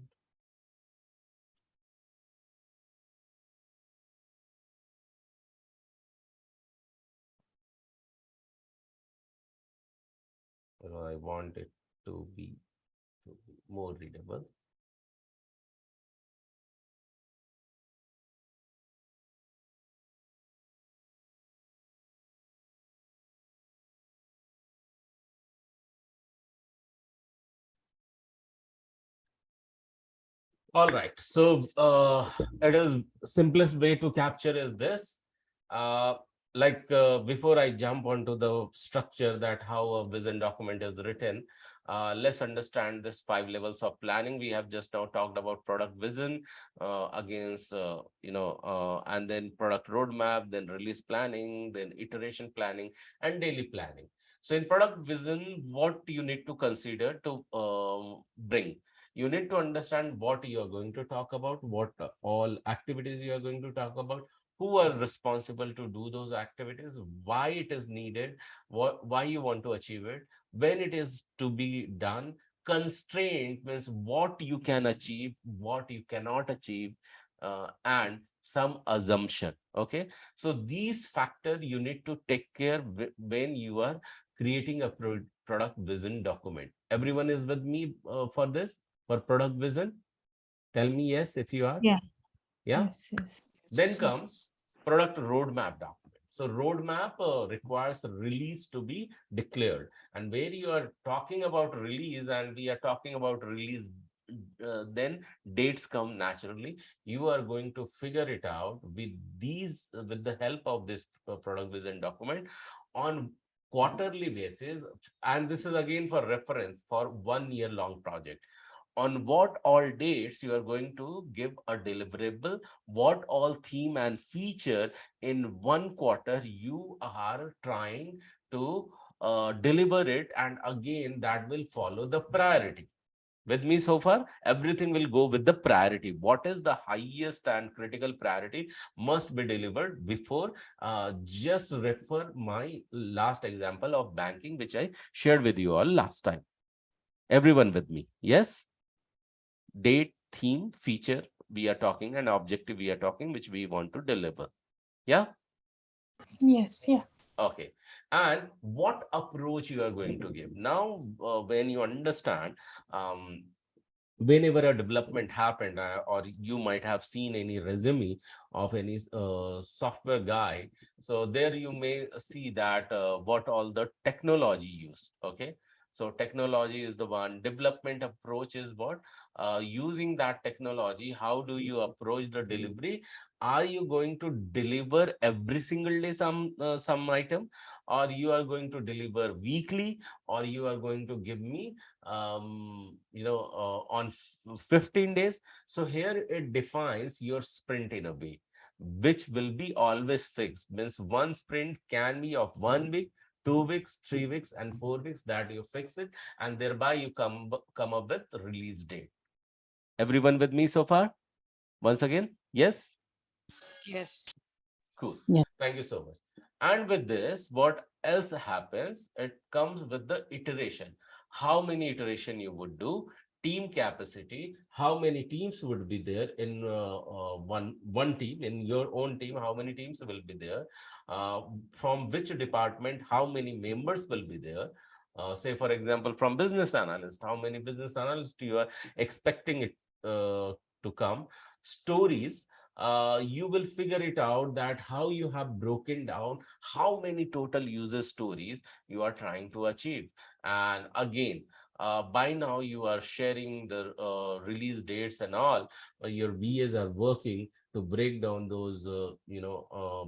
I want it to be more readable. All right. So it is simplest way to capture is this. Uh, before I jump onto the structure that how a vision document is written, let's understand this 5 levels of planning. We have just now talked about product vision and then product roadmap, then release planning, then iteration planning, and daily planning. So in product vision, what you need to consider to bring, you need to understand what you are going to talk about, what all activities you are going to talk about, who are responsible to do those activities, why it is needed, why you want to achieve it, when it is to be done. Constraint means what you can achieve, what you cannot achieve, and some assumption. Okay, so these factors you need to take care when you are creating a product vision document. Everyone is with me for this? For product vision? Tell me yes if you are. Yeah. Yeah. Yes, yes. Then comes product roadmap document. So roadmap requires release to be declared. And where you are talking about release and we are talking about release, then dates come naturally. You are going to figure it out with with the help of this product vision document on quarterly basis. And this is again for reference for 1 year long project. On what all dates you are going to give a deliverable, what all theme and feature in 1 quarter you are trying to deliver it, and again that will follow the priority. With me so far? Everything will go with the priority. What is the highest and critical priority must be delivered before. Just refer my last example of banking which I shared with you all last time. Everyone with me? Yes. Date, theme, feature we are talking, and objective we are talking, which we want to deliver. Yeah. Yes, yeah. Okay. And what approach you are going to give now, when you understand, whenever a development happened, or you might have seen any resume of any software guy, so there you may see that what all the technology used. Okay, so technology is the one. Development approach is what, using that technology, how do you approach the delivery? Are you going to deliver every single day some item, or you are going to weekly, or you are going to give me on 15 days? So here it defines your sprint in a way which will be always fixed. Means one sprint can be of 1 week, 2 weeks, 3 weeks, and 4 weeks, that you fix it, and thereby you come up with release date. Everyone with me so far? Once again, yes. Yes. Cool. Yeah. Thank you so much. And with this, what else happens? It comes with the iteration. How many iteration you would do, team capacity, how many teams would be there in one team, in your own team, how many teams will be there, from which department, how many members will be there. Say, for example, from business analyst, how many business analysts you are expecting it to come. Stories, you will figure it out that how you have broken down how many total user stories you are trying to achieve. And again, by now you are sharing the release dates and all. Your VAs are working to break down those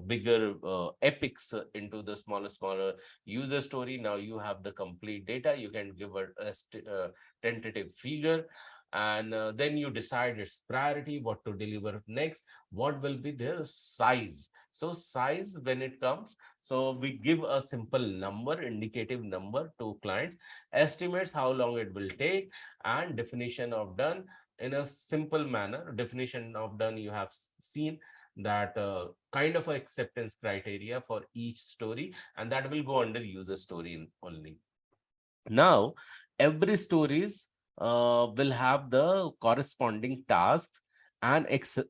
bigger epics into the smaller user story. Now you have the complete data, you can give a tentative figure, and then you decide its priority, what to deliver next, what will be their size. So size, when it comes, so we give a simple number, indicative number to clients, estimates how long it will take, and definition of done in a simple manner. Definition of done, you have seen that kind of a acceptance criteria for each story, and that will go under user story only. Now, every stories will have the corresponding tasks and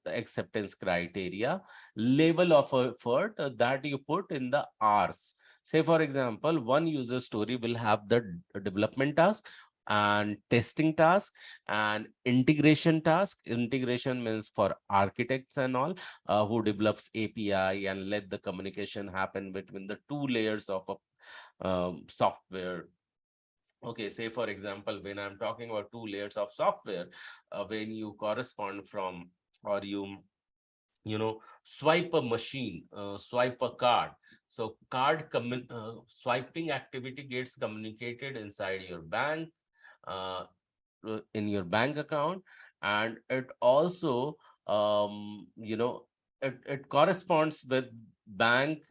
acceptance criteria, level of effort that you put in the hours. Say, for example, one user story will have the development task and testing task and integration task. Integration means for architects and all, who develops API and let the communication happen between the two layers of a software. Okay, say for example, when I'm talking about two layers of software, when you correspond from, or you swipe a machine, swipe a card. So swiping activity gets communicated inside your bank, uh, in your bank account, and it also it corresponds with bank,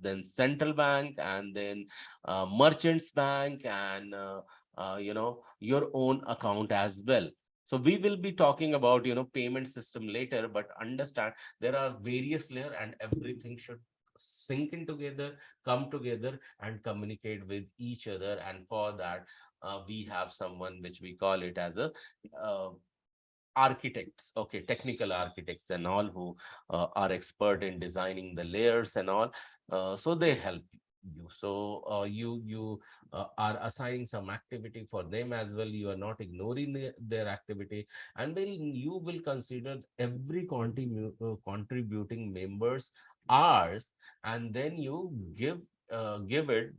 then central bank, and then merchants bank, and your own account as well. So we will be talking about payment system later, but understand there are various layer, and everything should sync in together, come together, and communicate with each other. And for that, we have someone which we call it as a uh, architects, okay, technical architects and all, who are expert in designing the layers and all. So they help you. So you are assigning some activity for them as well. You are not ignoring their activity, and then you will consider every contributing members hours, and then you give it,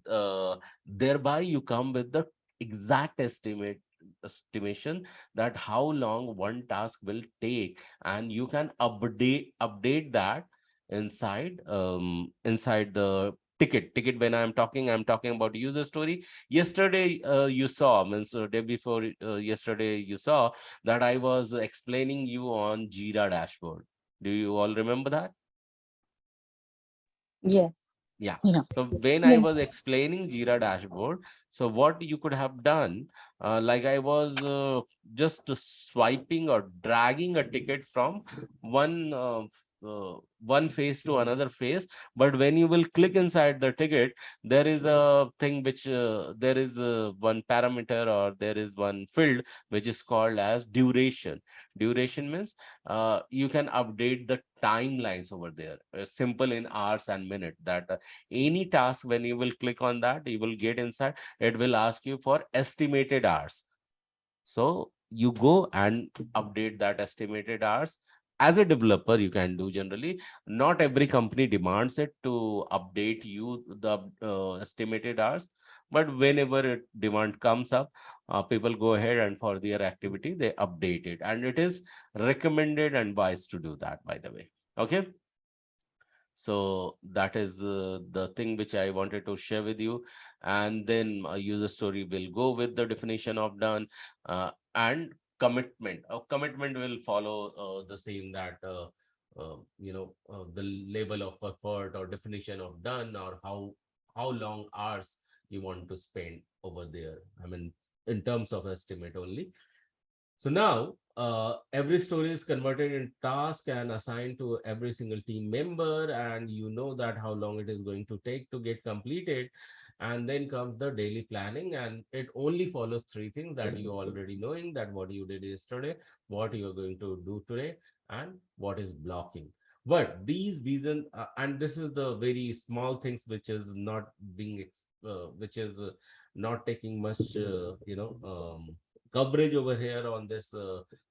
thereby you come with the exact estimation that how long one task will take, and you can update that inside the ticket. When I'm talking about user story. Yesterday, you saw, means day before yesterday, you saw that I was explaining you on Jira dashboard. Do you all remember that? Yes. Yeah. Yeah. So when I was Yes. explaining Jira dashboard, so what you could have done, like I was just swiping or dragging a ticket from one phase to another phase. But when you will click inside the ticket, there is a thing which there is one parameter, or there is one field which is called as duration. Duration means you can update the timelines over there, simple in hours and minute, that any task, when you will click on that, you will get inside, it will ask you for estimated hours. So you go and update that estimated hours. As a developer, you can do generally. Not every company demands it to update you the estimated hours, but whenever demand comes up, people go ahead and for their activity they update it, and it is recommended and wise to do that, by the way. Okay. So that is the thing which I wanted to share with you. And then a user story will go with the definition of done, and commitment. Commitment will follow the same, that the level of effort or definition of done, or how long hours you want to spend over there. I mean, in terms of estimate only. So now every story is converted in task and assigned to every single team member, and you know that how long it is going to take to get completed. And then comes the daily planning, and it only follows three things that you already knowing, that what you did yesterday, what you are going to do today, and what is blocking. But these vision, and this is the very small things which is not being which is not taking much coverage over here on this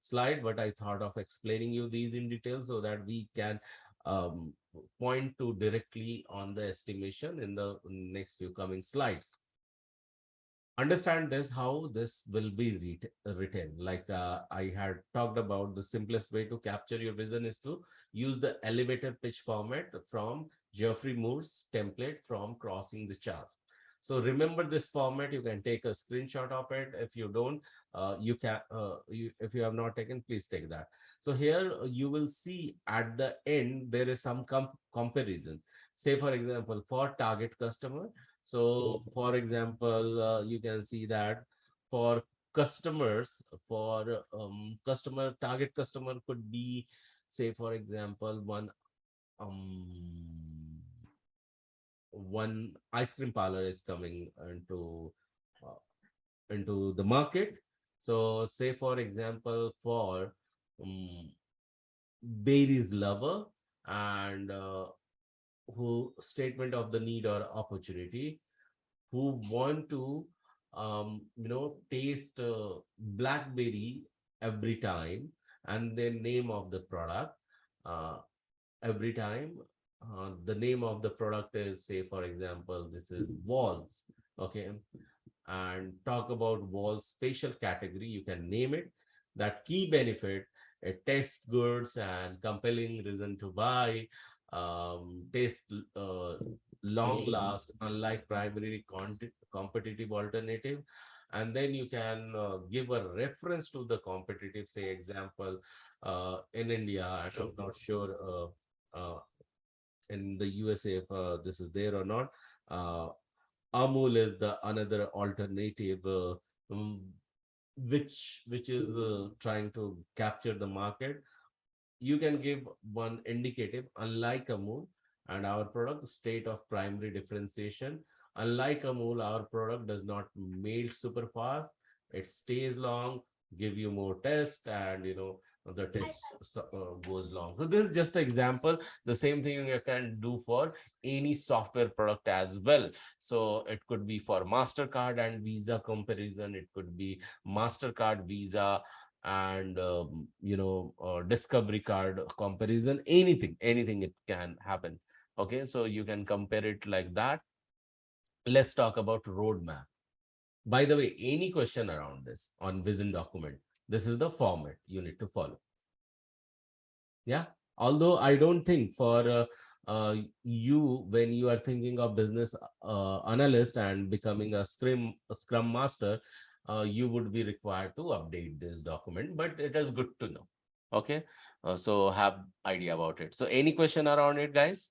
slide, but I thought of explaining you these in detail so that we can um, point to directly on the estimation in the next few coming slides. Understand this, how this will be written. Like I had talked about, the simplest way to capture your vision is to use the elevator pitch format from Geoffrey Moore's template from Crossing the Charts. So remember this format. You can take a screenshot of it. If you don't, you can. If you have not taken, please take that. So here you will see at the end there is some comparison. Say for example, for target customer. So for example, you can see that for customers, for customer, target customer could be, say for example, um one ice cream parlor is coming uh, into the market. So say for example, for um, berries lover, and who statement of the need or opportunity, who want to taste blackberry every time, and then name of the product uh, every time. The name of the product is, say for example, this is walls. Okay, and talk about walls spatial category, you can name it. That key benefit, it tastes goods and compelling reason to buy, taste long last unlike primary competitive alternative. And then you can give a reference to the competitive, say example, in India, I'm not sure in the USA if this is there or not. Amul is the another alternative, um, which is trying to capture the market. You can give one indicative, unlike Amul and our product, state of primary differentiation. Unlike Amul, our product does not melt super fast. It stays long, give you more test, and the test goes long. So this is just an example. The same thing you can do for any software product as well. So it could be for MasterCard and Visa comparison. It could be MasterCard, Visa, and discovery card comparison. Anything it can happen. Okay, so you can compare it like that. Let's talk about roadmap. By the way, any question around this on vision document, this is the format you need to follow. Yeah, although I don't think for you, when you are thinking of business analyst and becoming a scrum master, you would be required to update this document, but it is good to know. Okay, so have idea about it. So any question around it, guys?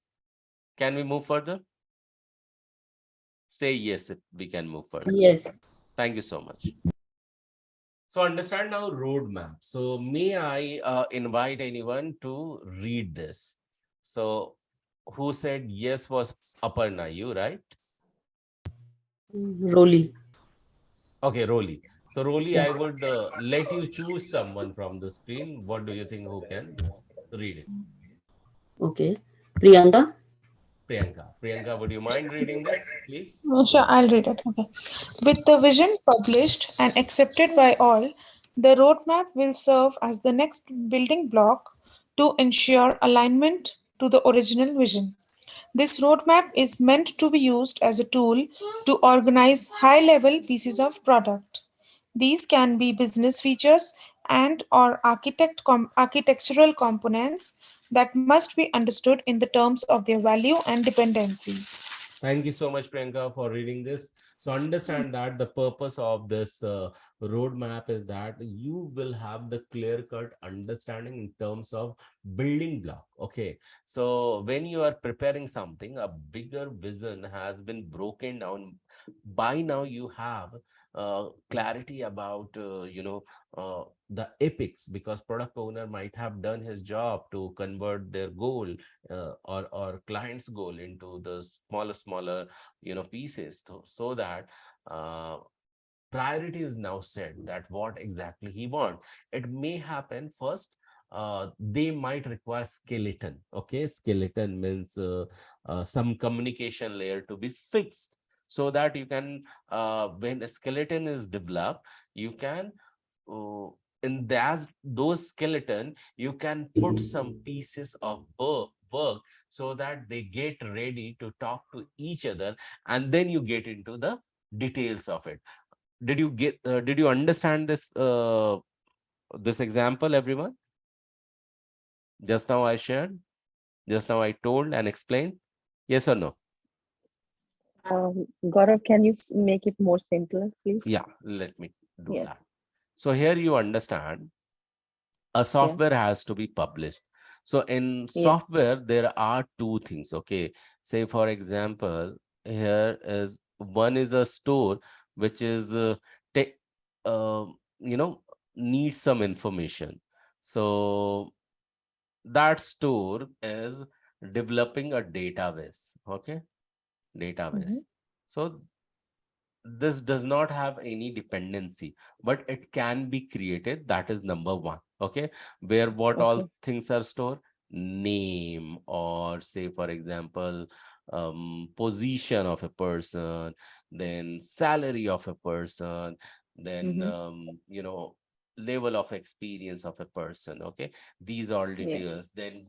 Can we move further? Say yes if we can move further. Yes. Thank you so much. So understand now roadmap. So may I invite anyone to read this? So who said yes was Aparna, you, right? Rolly. Okay, Roli. So Roli, Yeah. I would let you choose someone from the screen. What do you think who can read it? Okay. Priyanka. Priyanka. Priyanka, would you mind reading this, please? Sure, I'll read it. Okay. With the vision published and accepted by all, the roadmap will serve as the next building block to ensure alignment to the original vision. This roadmap is meant to be used as a tool to organize high-level pieces of product. These can be business features and or architectural components that must be understood in the terms of their value and dependencies. Thank you so much, Priyanka, for reading this. So understand that the purpose of this roadmap is that you will have the clear-cut understanding in terms of building block. Okay. So when you are preparing something, a bigger vision has been broken down. By now, you have clarity about the epics, because product owner might have done his job to convert their goal or client's goal into the smaller pieces, so that priority is now set, that what exactly he wants. It may happen first, they might require skeleton. Okay, skeleton means some communication layer to be fixed, so that you can when a skeleton is developed, you can uh, in those skeleton you can put some pieces of work, so that they get ready to talk to each other, and then you get into the details of it. Did you understand this example, everyone? Just now I shared, just now I told and explained. Yes or no? Gaurav, can you make it more simpler, please? Yeah, let me do Yes. that. So here you understand, a Yeah. software has to be published. So in Yeah. software there are two things. Okay, say for example, here is one is a store which is uh, you know needs some information. So that store is developing a database. Okay, database. Mm-hmm. So this does not have any dependency, but it can be created. That is number one. Okay, where what all Okay. things are stored: name, or say for example, position of a person, then salary of a person, then Mm-hmm. level of experience of a person. Okay, these all Yeah. details. Then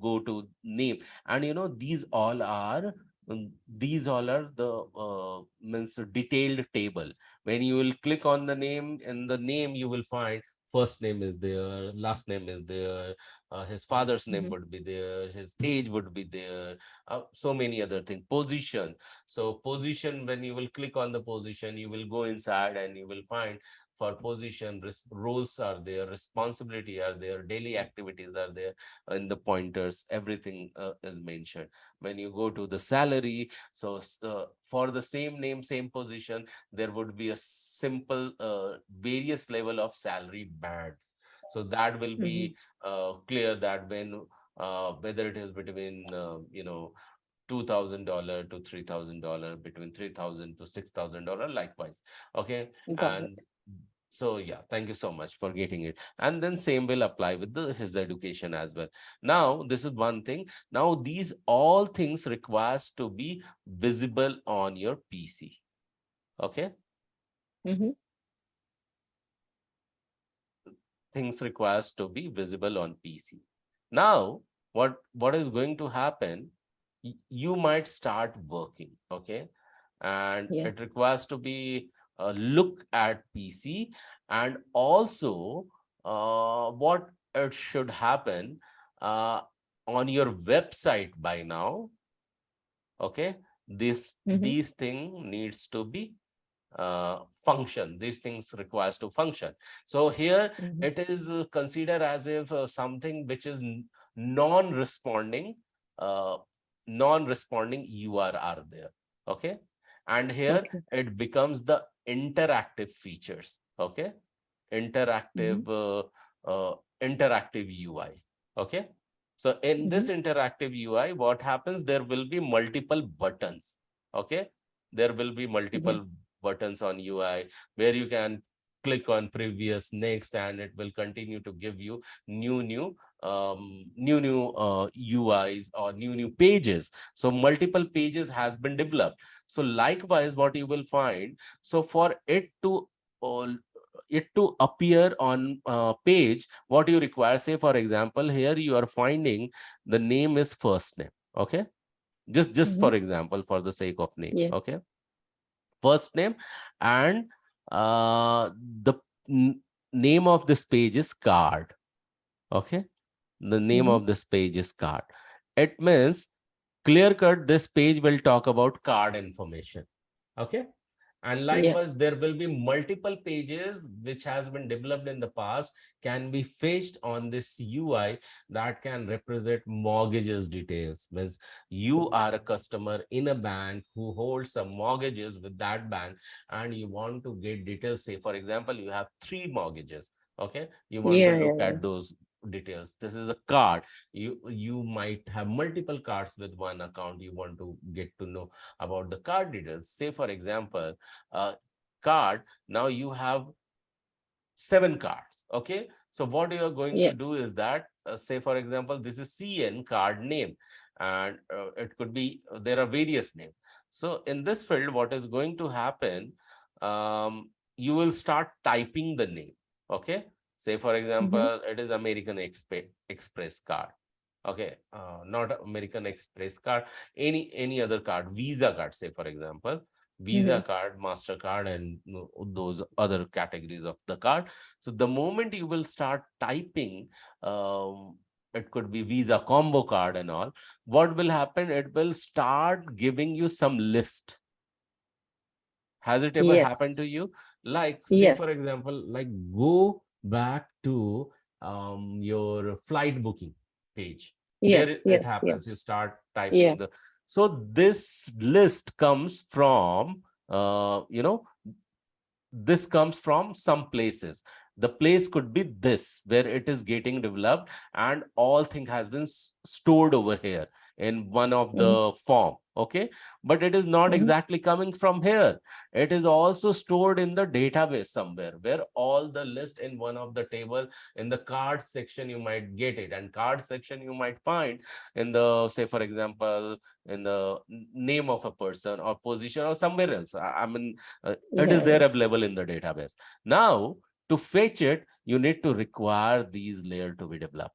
go to name, and these all are the means detailed table. When you will click on the name, in the name you will find first name is there, last name is there, his father's name Mm-hmm. would be there, his age would be there, so many other things. Position. So position, when you will click on the position, you will go inside and you will find for position roles are there, responsibility are there, daily activities are there in the pointers, everything is mentioned. When you go to the salary, so for the same name, same position, there would be a simple various level of salary bands. So that will Mm-hmm. be clear, that when whether it is between $2,000 to $3,000, between 3,000 to $6,000, likewise. Okay, Got it. and so yeah, thank you so much for getting it. And then same will apply with his education as well. Now this is one thing. Now these all things requires to be visible on your PC. Okay, Mm-hmm. things requires to be visible on PC. Now what is going to happen? You might start working. Okay, and Yeah. it requires to be look at PC, and also what it should happen uh, on your website by now. Okay, this Mm-hmm. these thing needs to be function. These things requires to function. So here Mm-hmm. it is considered as if something which is non-responding uh, non-responding UR are there. Okay, and here Okay. it becomes the interactive features. Okay, Mm-hmm. interactive interactive UI. Okay, so in Mm-hmm. this interactive UI, what happens? There will be multiple buttons. Okay, there will be Yeah. multiple buttons on UI where you can click on previous, next, and it will continue to give you new UIs or new pages. So multiple pages has been developed. So likewise, what you will find, so for uh, it to appear on page, what you require, say for example, here you are finding the name is first name. Okay, just Mm-hmm. for example, for the sake of name. Yeah. Okay, first name, and the n- name of this page is card. Okay, the name Mm-hmm. of this page is card. It means clear cut, this page will talk about card information. Okay, And Yeah. likewise, there will be multiple pages which has been developed in the past can be fetched on this UI that can represent mortgages details. Means you are a customer in a bank who holds some mortgages with that bank, and you want to get details. Say, for example, you have 3 mortgages. Okay, you want to Yeah, look yeah, yeah. at those details. This is a card. You might have multiple cards with one account. You want to get to know about the card details. Say, for example, card, now you have 7 cards. Okay, so what you are going to Yeah. do is that, say for example, this is CN card name, and it could be, there are various names. So in this field, what is going to happen, you will start typing the name. Okay, say for example, it is American Express card. Okay, not American Express card, any other card, Visa card, say for example, Visa card, MasterCard, and those other categories of the card. So the moment you will start typing, it could be Visa combo card and all, what will happen? It will start giving you some list. Has it ever happened Yes. to you? Like, say Yes. for example, like go back to your flight booking page. There Yes. it Yes. Yes. happens. You start Yeah. typing the. So this list comes from, this comes from some places. The place could be this, where it is getting developed, and all thing has been stored over here in one of the form. Okay, but it is not exactly coming from here. It is also stored in the database somewhere, where all the list in one of the table, in the card section you might get it, and card section you might find in the, say for example, in the name of a person or position or somewhere else. I mean, it is Yeah. there Yeah. available in the database. Now, to fetch it, you need to require these layers to be developed.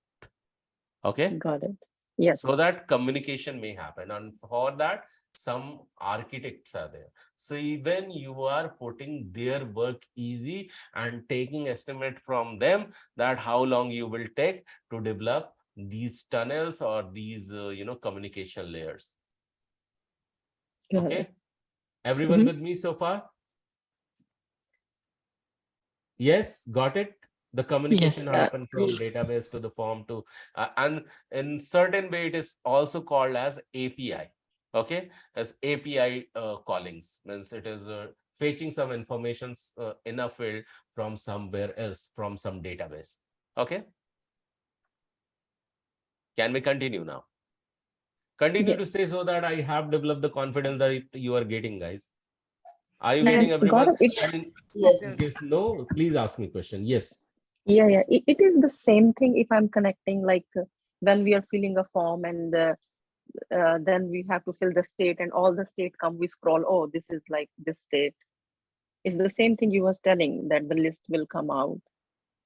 Okay, Got it. Yes. so that communication may happen, and for that some architects are there. So even you are putting their work easy and taking estimate from them that how long you will take to develop these tunnels or these communication layers. Got Okay, it. everyone with me so far? Yes, got it. The communication Yes. happen from Yes. database to the form to, and in certain way it is also called as API. Okay, as API callings, means it is fetching some information in a field from somewhere else, from some database. Okay, can we continue now? Continue to Yes. say so that I have developed the confidence that you are getting, guys. Are you getting Yes. Got everyone? it. It's And in Yes. case no, please ask me question. Yes. yeah, yeah. It is the same thing if I'm connecting like when we are filling a form and then we have to fill the state and all the state come, we scroll, oh, this is like this state. It's the same thing you was telling that the list will come out.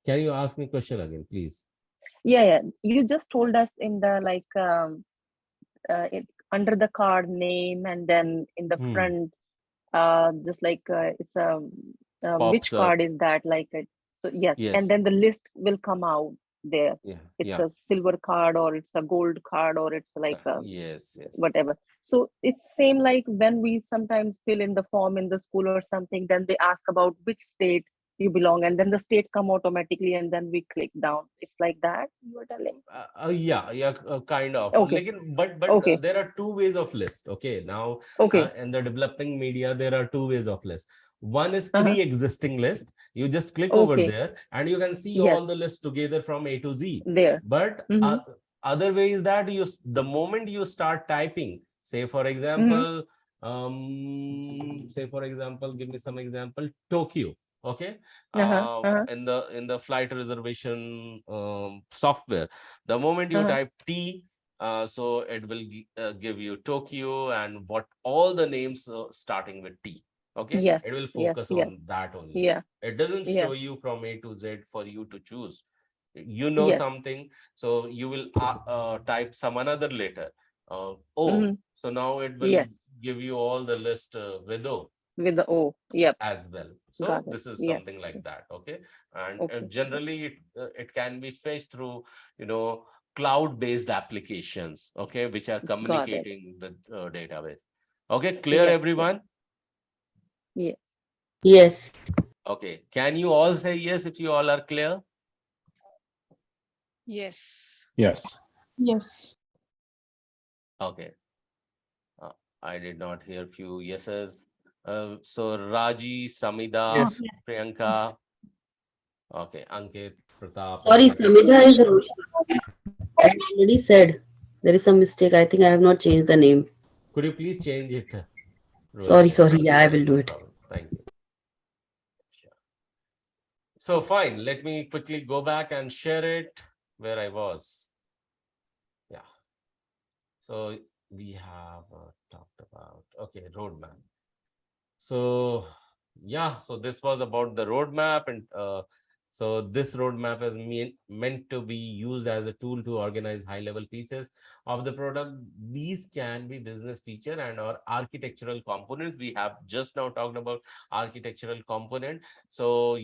Can you ask me question again, please? Yeah, yeah. You just told us in the like under the card name and then in the front, just like it's which Pops up. card is that like it? So yes, and Yes. then the list will come out there. Yeah. It's Yeah. a silver card or it's a gold card or it's like a Yes. Yes. whatever. So it's same like when we sometimes fill in the form in the school or something, then they ask about which state you belong, and then the state come automatically, and then we click down. It's like that you were telling. Yeah, kind of. Okay, But okay, there are 2 ways of list. Okay, now okay. in the developing media, there are 2 ways of list. One is Uh-huh. pre-existing list. You just click over Okay. there and you can see all Yes, the lists together from A to Z. there. But Mm-hmm. other way is that the moment you start typing, say for Mm-hmm. example, give me some example, Tokyo. Okay, Uh-huh. Uh-huh. in the flight reservation software, the moment you Uh-huh. type T, so it will give you Tokyo and what all the names starting with T. Okay, Yes, it will yes, focus yes. on that only. Yeah, It doesn't yeah, show you from A to Z for you to choose. yes. Something, so you will type some another letter, O. Mm-hmm. So now it will Yes, give you all the list with O with the O. Yep, as well. So got it. this is Yes. something like that. Okay, and Okay, generally it can be fetched through cloud-based applications. Okay, which are got it. communicating with database. Okay, clear Yes, yes, everyone? yes. Yes. Okay. Can you all say yes if you all are clear? Yes. Yes. Yes. Okay. Uh, I did not hear few yeses. So Raji, Samida, Yes. Yes. Priyanka. Okay. Ankit, Pratap, and Sorry, Anupama. Samida is I already said. There is some mistake. I think I have not changed the name. Could you please change it, Sorry, Rohit? sorry. Yeah, I will do No it. problem. Thank you. Sure. So fine. Let me quickly go back and share it where I was. Yeah. So we have talked about, okay, roadmap. So yeah, so this was about the roadmap, and so this roadmap is meant to be used as a tool to organize high-level pieces of the product. These can be business feature and or architectural components. We have just now talked about architectural component. So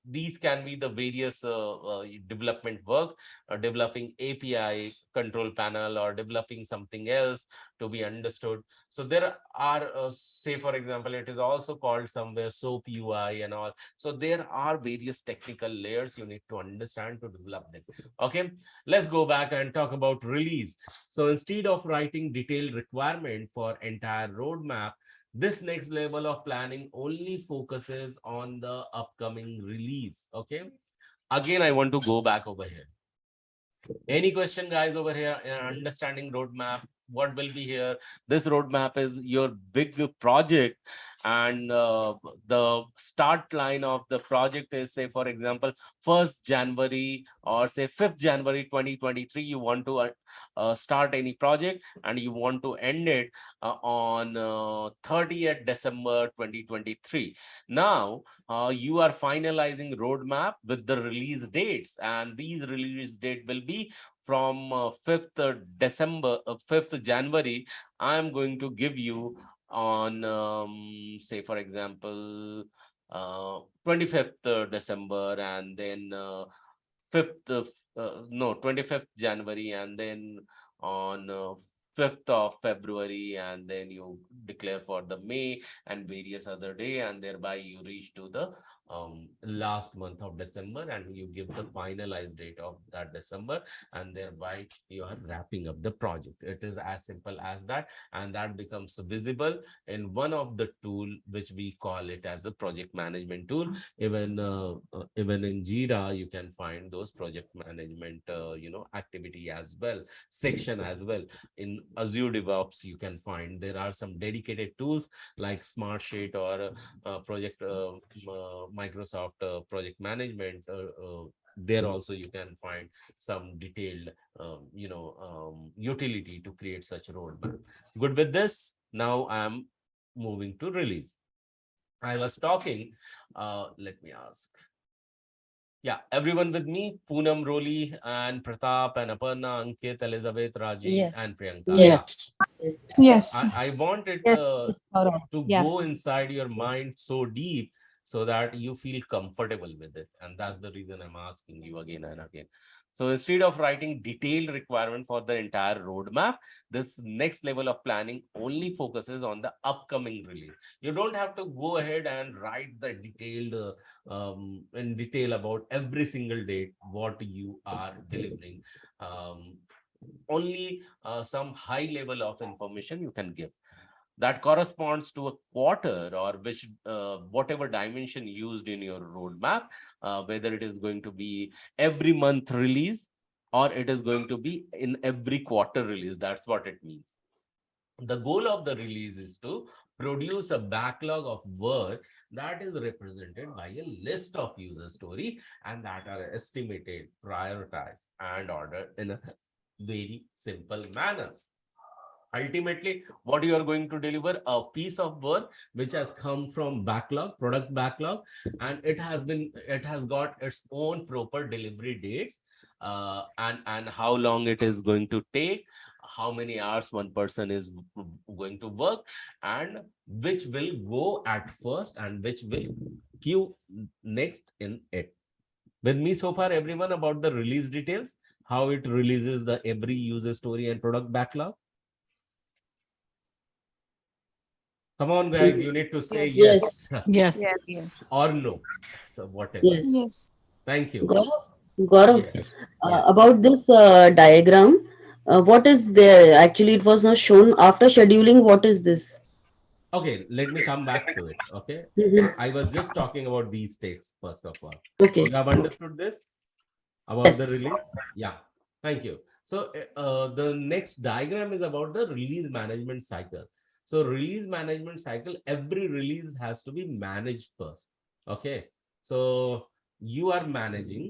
these can be the various development work, developing API control panel, or developing something else to be understood. So there are, say for example, it is also called somewhere SOAP UI and all. So there are various technical layers you need to understand to develop them. Okay, let's go back and talk about release. So instead of writing detailed requirement for entire roadmap, this next level of planning only focuses on the upcoming release. Okay, again, I want to go back over here. Any question, guys, over here in understanding roadmap? What will be here? This roadmap is your big project, and the start line of the project is, say, for example, 1st January or say 5th January 2023. You want to start any project and you want to end it on 30th December 2023. Now, you are finalizing roadmap with the release dates, and these release date will be from 5th December, 5th January. I am going to give you on, say, for example, 25th December, and then 5th of, no, 25th January, and then on 5th of February, and then you declare for the May and various other day, and thereby you reach to the last month of December, and you give the finalized date of that December, and thereby you are wrapping up the project. It is as simple as that, and that becomes visible in one of the tool which we call it as a project management tool. Even even in Jira you can find those project management activity as well, section as well. In Azure DevOps you can find there are some dedicated tools like Smartsheet or project Microsoft project management. There also you can find some detailed utility to create such roadmap. Good with this? Now I am moving to release. I was talking, let me ask. Yeah, everyone with me? Poonam, Roli, and Pratap, and Aparna, Ankit, Elizabeth, Raji, Yes. and Priyanka. Yeah. Yes. Yes. I want it Yes, yes, Gaurav. to Yeah. go inside your mind so deep so that you feel comfortable with it. And that's the reason I'm asking you again and again. So instead of writing detailed requirement for the entire roadmap, this next level of planning only focuses on the upcoming release. You don't have to go ahead and write the detailed in detail about every single date what you are delivering. Only some high level of information you can give that corresponds to a quarter, or which whatever dimension used in your roadmap, whether it is going to be every month release or it is going to be in every quarter release. That's what it means. The goal of the release is to produce a backlog of work that is represented by a list of user story, and that are estimated, prioritized, and ordered in a very simple manner. Ultimately, what you are going to deliver a piece of work which has come from backlog, product backlog, and it has got its own proper delivery dates, and how long it is going to take, how many hours one person is going to work, and which will go at first and which will queue next in it. With me so far, everyone, about the release details, how it releases the every user story and product backlog. Come on, guys, you need to say Yes. yes, Yes. Yes. or no. So whatever. Yes. Yes. Thank you. Gaurav, Yes. Yes. about this diagram, what is there? Actually, it was not shown after scheduling. What is this? Okay, let me come back to it. Okay. Mhm. I was just talking about these states, first of all. Okay. You have understood this about the Yes. release? Yeah. Thank you. So the next diagram is about the release management cycle. So release management cycle, every release has to be managed first. Okay. So you are managing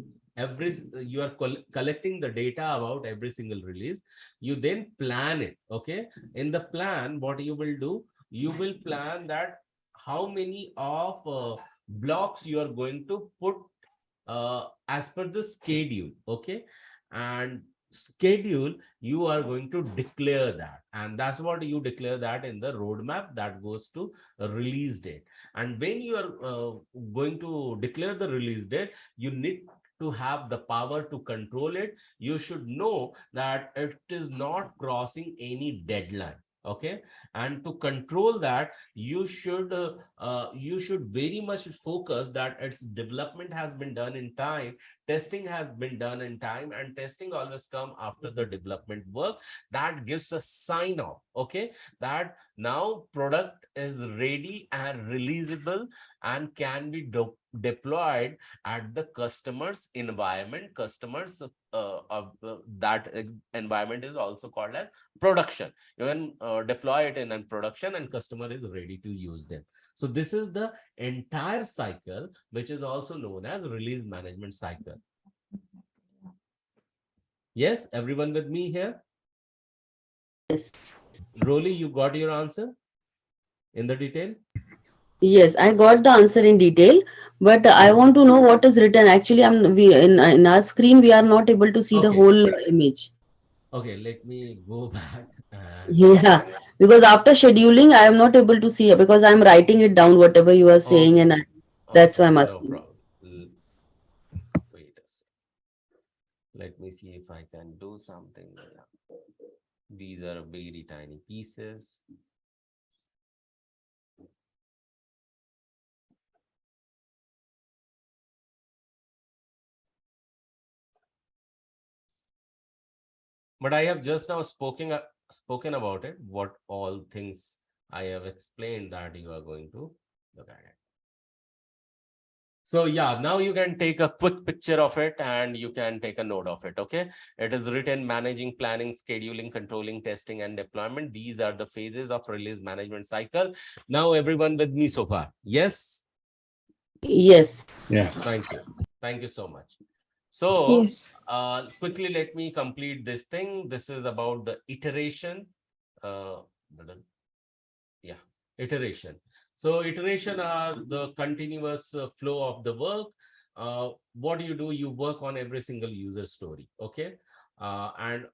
you are collecting the data about every single release. You then plan it. Okay. In the plan, what you will do, you will plan that how many of blocks you are going to put as per the schedule. Okay. And schedule, you are going to declare that, and that's what you declare that in the roadmap that goes to a release date. And when you are going to declare the release date, you need to have the power to control it. You should know that it is not crossing any deadline. Okay. And to control that, you should very much focus that its development has been done in time, testing has been done in time, and testing always come after the development work. That gives a sign off. Okay. That now product is ready and releasable and can be deployed at the customer's environment. Customers that environment is also called as production. You can deploy it in a production and customer is ready to use them. So this is the entire cycle, which is also known as release management cycle. Yes, everyone with me here? Yes. Rolly, you got your answer in the detail? Yes, I got the answer in detail, but I want to know what is written. Actually, we in our screen we are not able to see the Okay. whole image. Okay, let me go back and Yeah, because after scheduling, I am not able to see it because I'm writing it down whatever you are saying, okay. and that's why Okay, I'm no asking. problem. Wait a second. Let me see if I can do something. These are very tiny pieces. But I have just now spoken about it, what all things I have explained that you are going to look at it. So yeah, now you can take a quick picture of it and you can take a note of it. Okay. It is written: managing, planning, scheduling, controlling, testing, and deployment. These are the phases of release management cycle. Now everyone with me so far? Yes. Yes. Yes. Thank you. Thank you so much. So Yes. quickly, let me complete this thing. This is about the iteration. Uh, yeah, iteration. So iteration are the continuous flow of the work. What do? You work on every single user story. Okay. And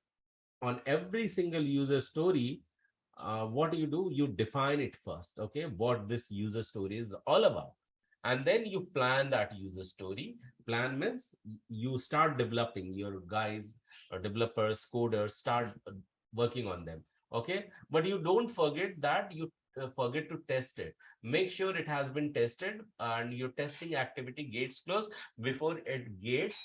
on every single user story, what do? You define it first. Okay. What this user story is all about. And then you plan that user story. Plan means you start developing, your guys or developers, coders start working on them. Okay. But you don't forget that you forget to test it. Make sure it has been tested and your testing activity gets closed before it gets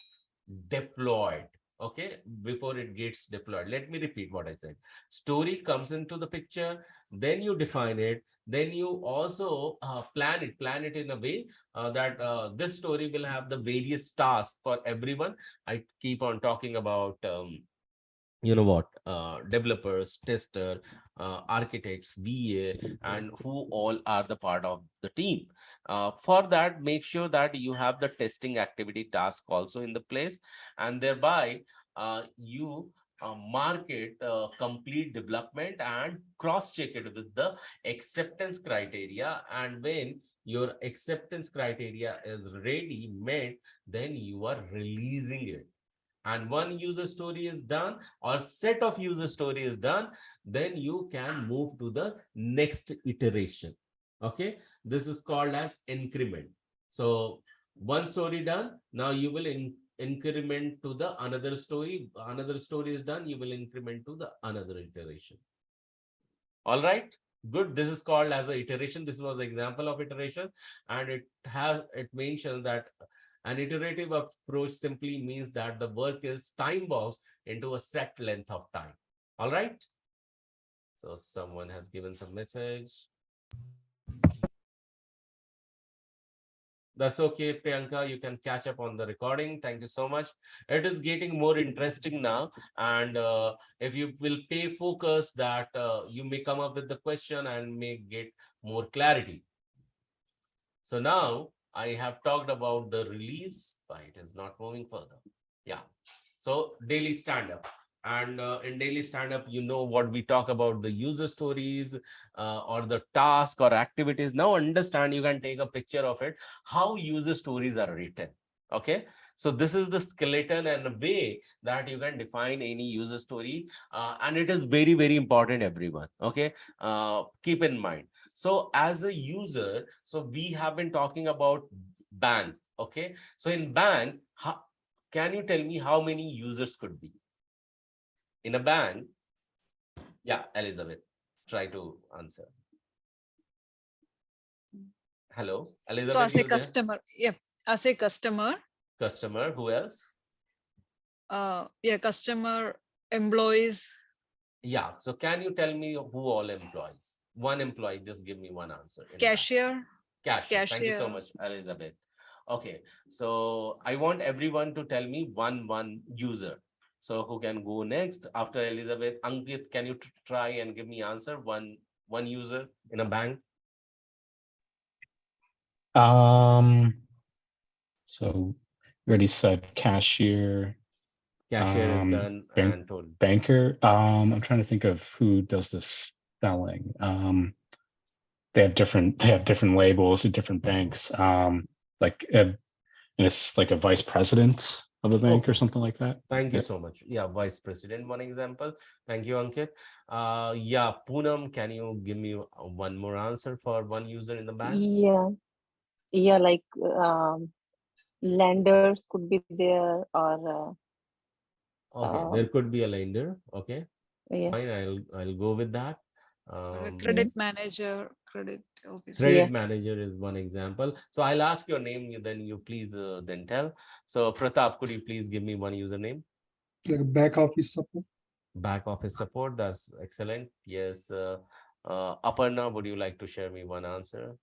deployed. Okay. Before it gets deployed. Let me repeat what I said. Story comes into the picture, then you define it, then you also plan it in a way that this story will have the various tasks for everyone. I keep on talking about you know what, developers, tester, architects, BA, and who all are the part of the team. For that, make sure that you have the testing activity task also in the place, and thereby you mark it complete development and cross check it with the acceptance criteria. And when your acceptance criteria is ready met, then you are releasing it. And one user story is done or set of user story is done, then you can move to the next iteration. Okay, this is called as increment. So one story done, now you will increment to the another story is done, you will increment to the another iteration. All right. Good. This is called as a iteration. This was an example of iteration, and it mentions that an iterative approach simply means that the work is time boxed into a set length of time. All right. So someone has given some message. That's okay, Priyanka. You can catch up on the recording. Thank you so much. It is getting more interesting now. And if you will pay focus, that you may come up with the question and may get more clarity. So now I have talked about the release. Why it is not moving further? Yeah. So daily stand-up. And in daily stand-up, you know what we talk about, the user stories or the task or activities. Now understand, you can take a picture of it, how user stories are written. Okay. So this is the skeleton and the way that you can define any user story. And it is very, very important, everyone. Okay. Keep in mind. So as a user, so we have been talking about bank. Okay. So in bank, can you tell me how many users could be? In a bank, yeah, Elizabeth, try to answer. Hello, So Elizabeth, as a you there? customer, yeah, as a customer, Customer, who else? yeah, customer, employees, Yeah, so can you tell me who all employees? One employee, just give me one answer. In a bank. cashier, Cashier. Thank you so cashier. much, Elizabeth. Okay, so I want everyone to tell me one user. So who can go next after Elizabeth? Ankit, can you try and give me answer one user in a bank? So we already said cashier. Cashier is done and told. Banker. I'm trying to think of who does this selling. They have different labels at different banks. Like and it's like a vice president of a bank or something like that. Thank you so much. Yeah, vice president, one example. Thank you, Ankit. Yeah, Poonam, can you give me one more answer for one user in the bank? Yeah, like lenders could be there, or okay, there could be a lender. Okay, yeah, fine. I'll go with that. Credit manager, credit officer. Credit manager is one example. So I'll ask your name, then you please then tell. So Pratap, could you please give me one username? Like back office support. Back office support. That's excellent. Yes. Aparna, would you like to share me one answer?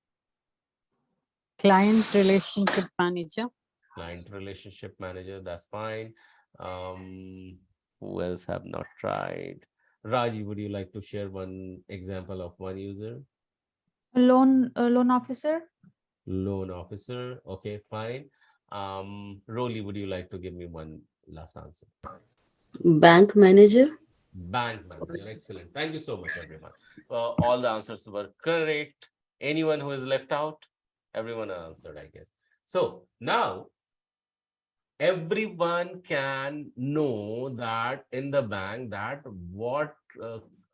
Client relationship manager. Client relationship manager. That's fine. Who else have not tried? Raji, would you like to share one example of one user? Loan officer. Loan officer. Okay, fine. Rolly, would you like to give me one last answer? Bank manager. Bank manager. Excellent. Thank you so much, everyone. All the answers were correct. Anyone who is left out? Everyone answered, I guess. So now everyone can know that in the bank that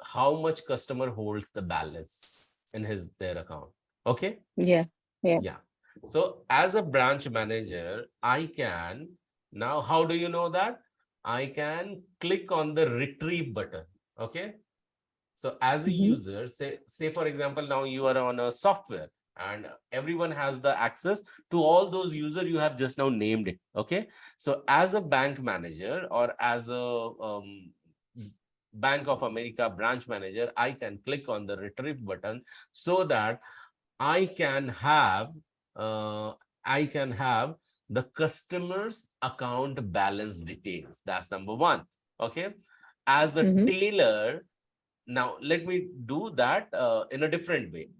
how much customer holds the balance in their account. Okay. yeah. So as a branch manager, I can now, how do you know that? I can click on the retrieve button. Okay. So as a user, say for example, now you are on a software and everyone has the access to all those users you have just now named it. Okay. So as a bank manager or as a Bank of America branch manager, I can click on the retrieve button so that I can have the customer's account balance details. That's number one. Okay. As a tailor, now let me do that in a different way.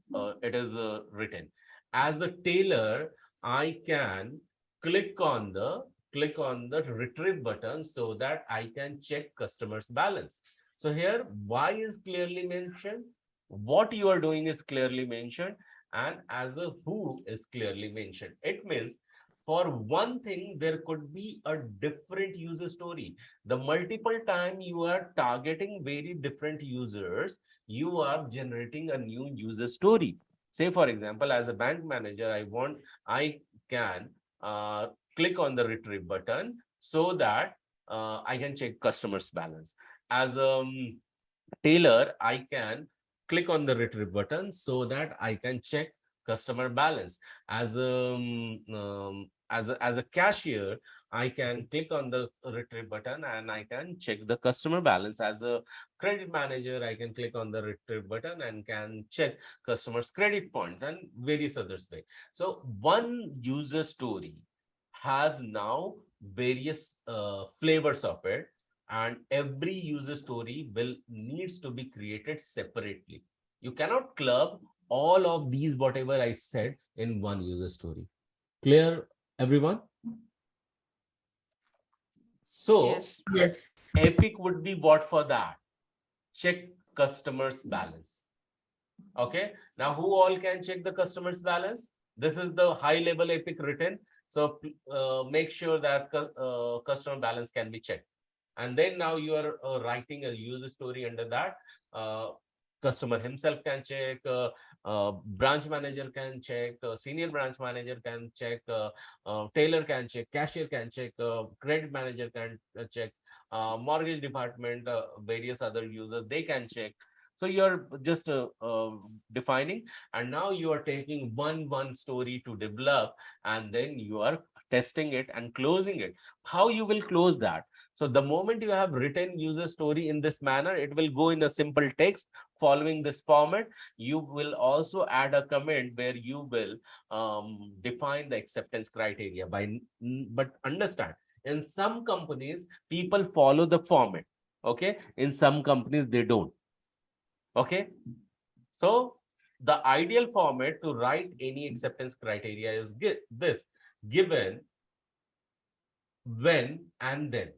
It is written as a tailor. I can click on the retrieve button so that I can check customer's balance. So here, why is clearly mentioned, what you are doing is clearly mentioned, and as a who is clearly mentioned. It means for one thing, there could be a different user story. The multiple time you are targeting very different users, you are generating a new user story. Say, for example, as a bank manager, I can click on the retrieve button so that I can check customers balance. As a tailor, I can click on the retrieve button so that I can check customer balance. As as a cashier, I can click on the retrieve button and I can check the customer balance. As a credit manager, I can click on the retrieve button and can check customers' credit points and various others way. So one user story has now various flavors of it, and every user story will needs to be created separately. You cannot club all of these whatever I said in one user story. Clear, everyone? So Yes. Yes. Epic would be what for that? Check customers balance. Okay, now who all can check the customer's balance? This is the high level Epic written. So make sure that customer balance can be checked. And then now you are writing a user story under that. Customer himself can check, branch manager can check, senior branch manager can check, tailor can check, cashier can check, credit manager can check, mortgage department, various other users, they can check. So you're just defining, and now you are taking one story to develop, and then you are testing it and closing it. How you will close that? So the moment you have written user story in this manner, it will go in a simple text following this format. You will also add a comment where you will define the acceptance criteria by, but understand, in some companies, people follow the format. Okay. In some companies, they don't. Okay. So the ideal format to write any acceptance criteria is this: given, when, and then.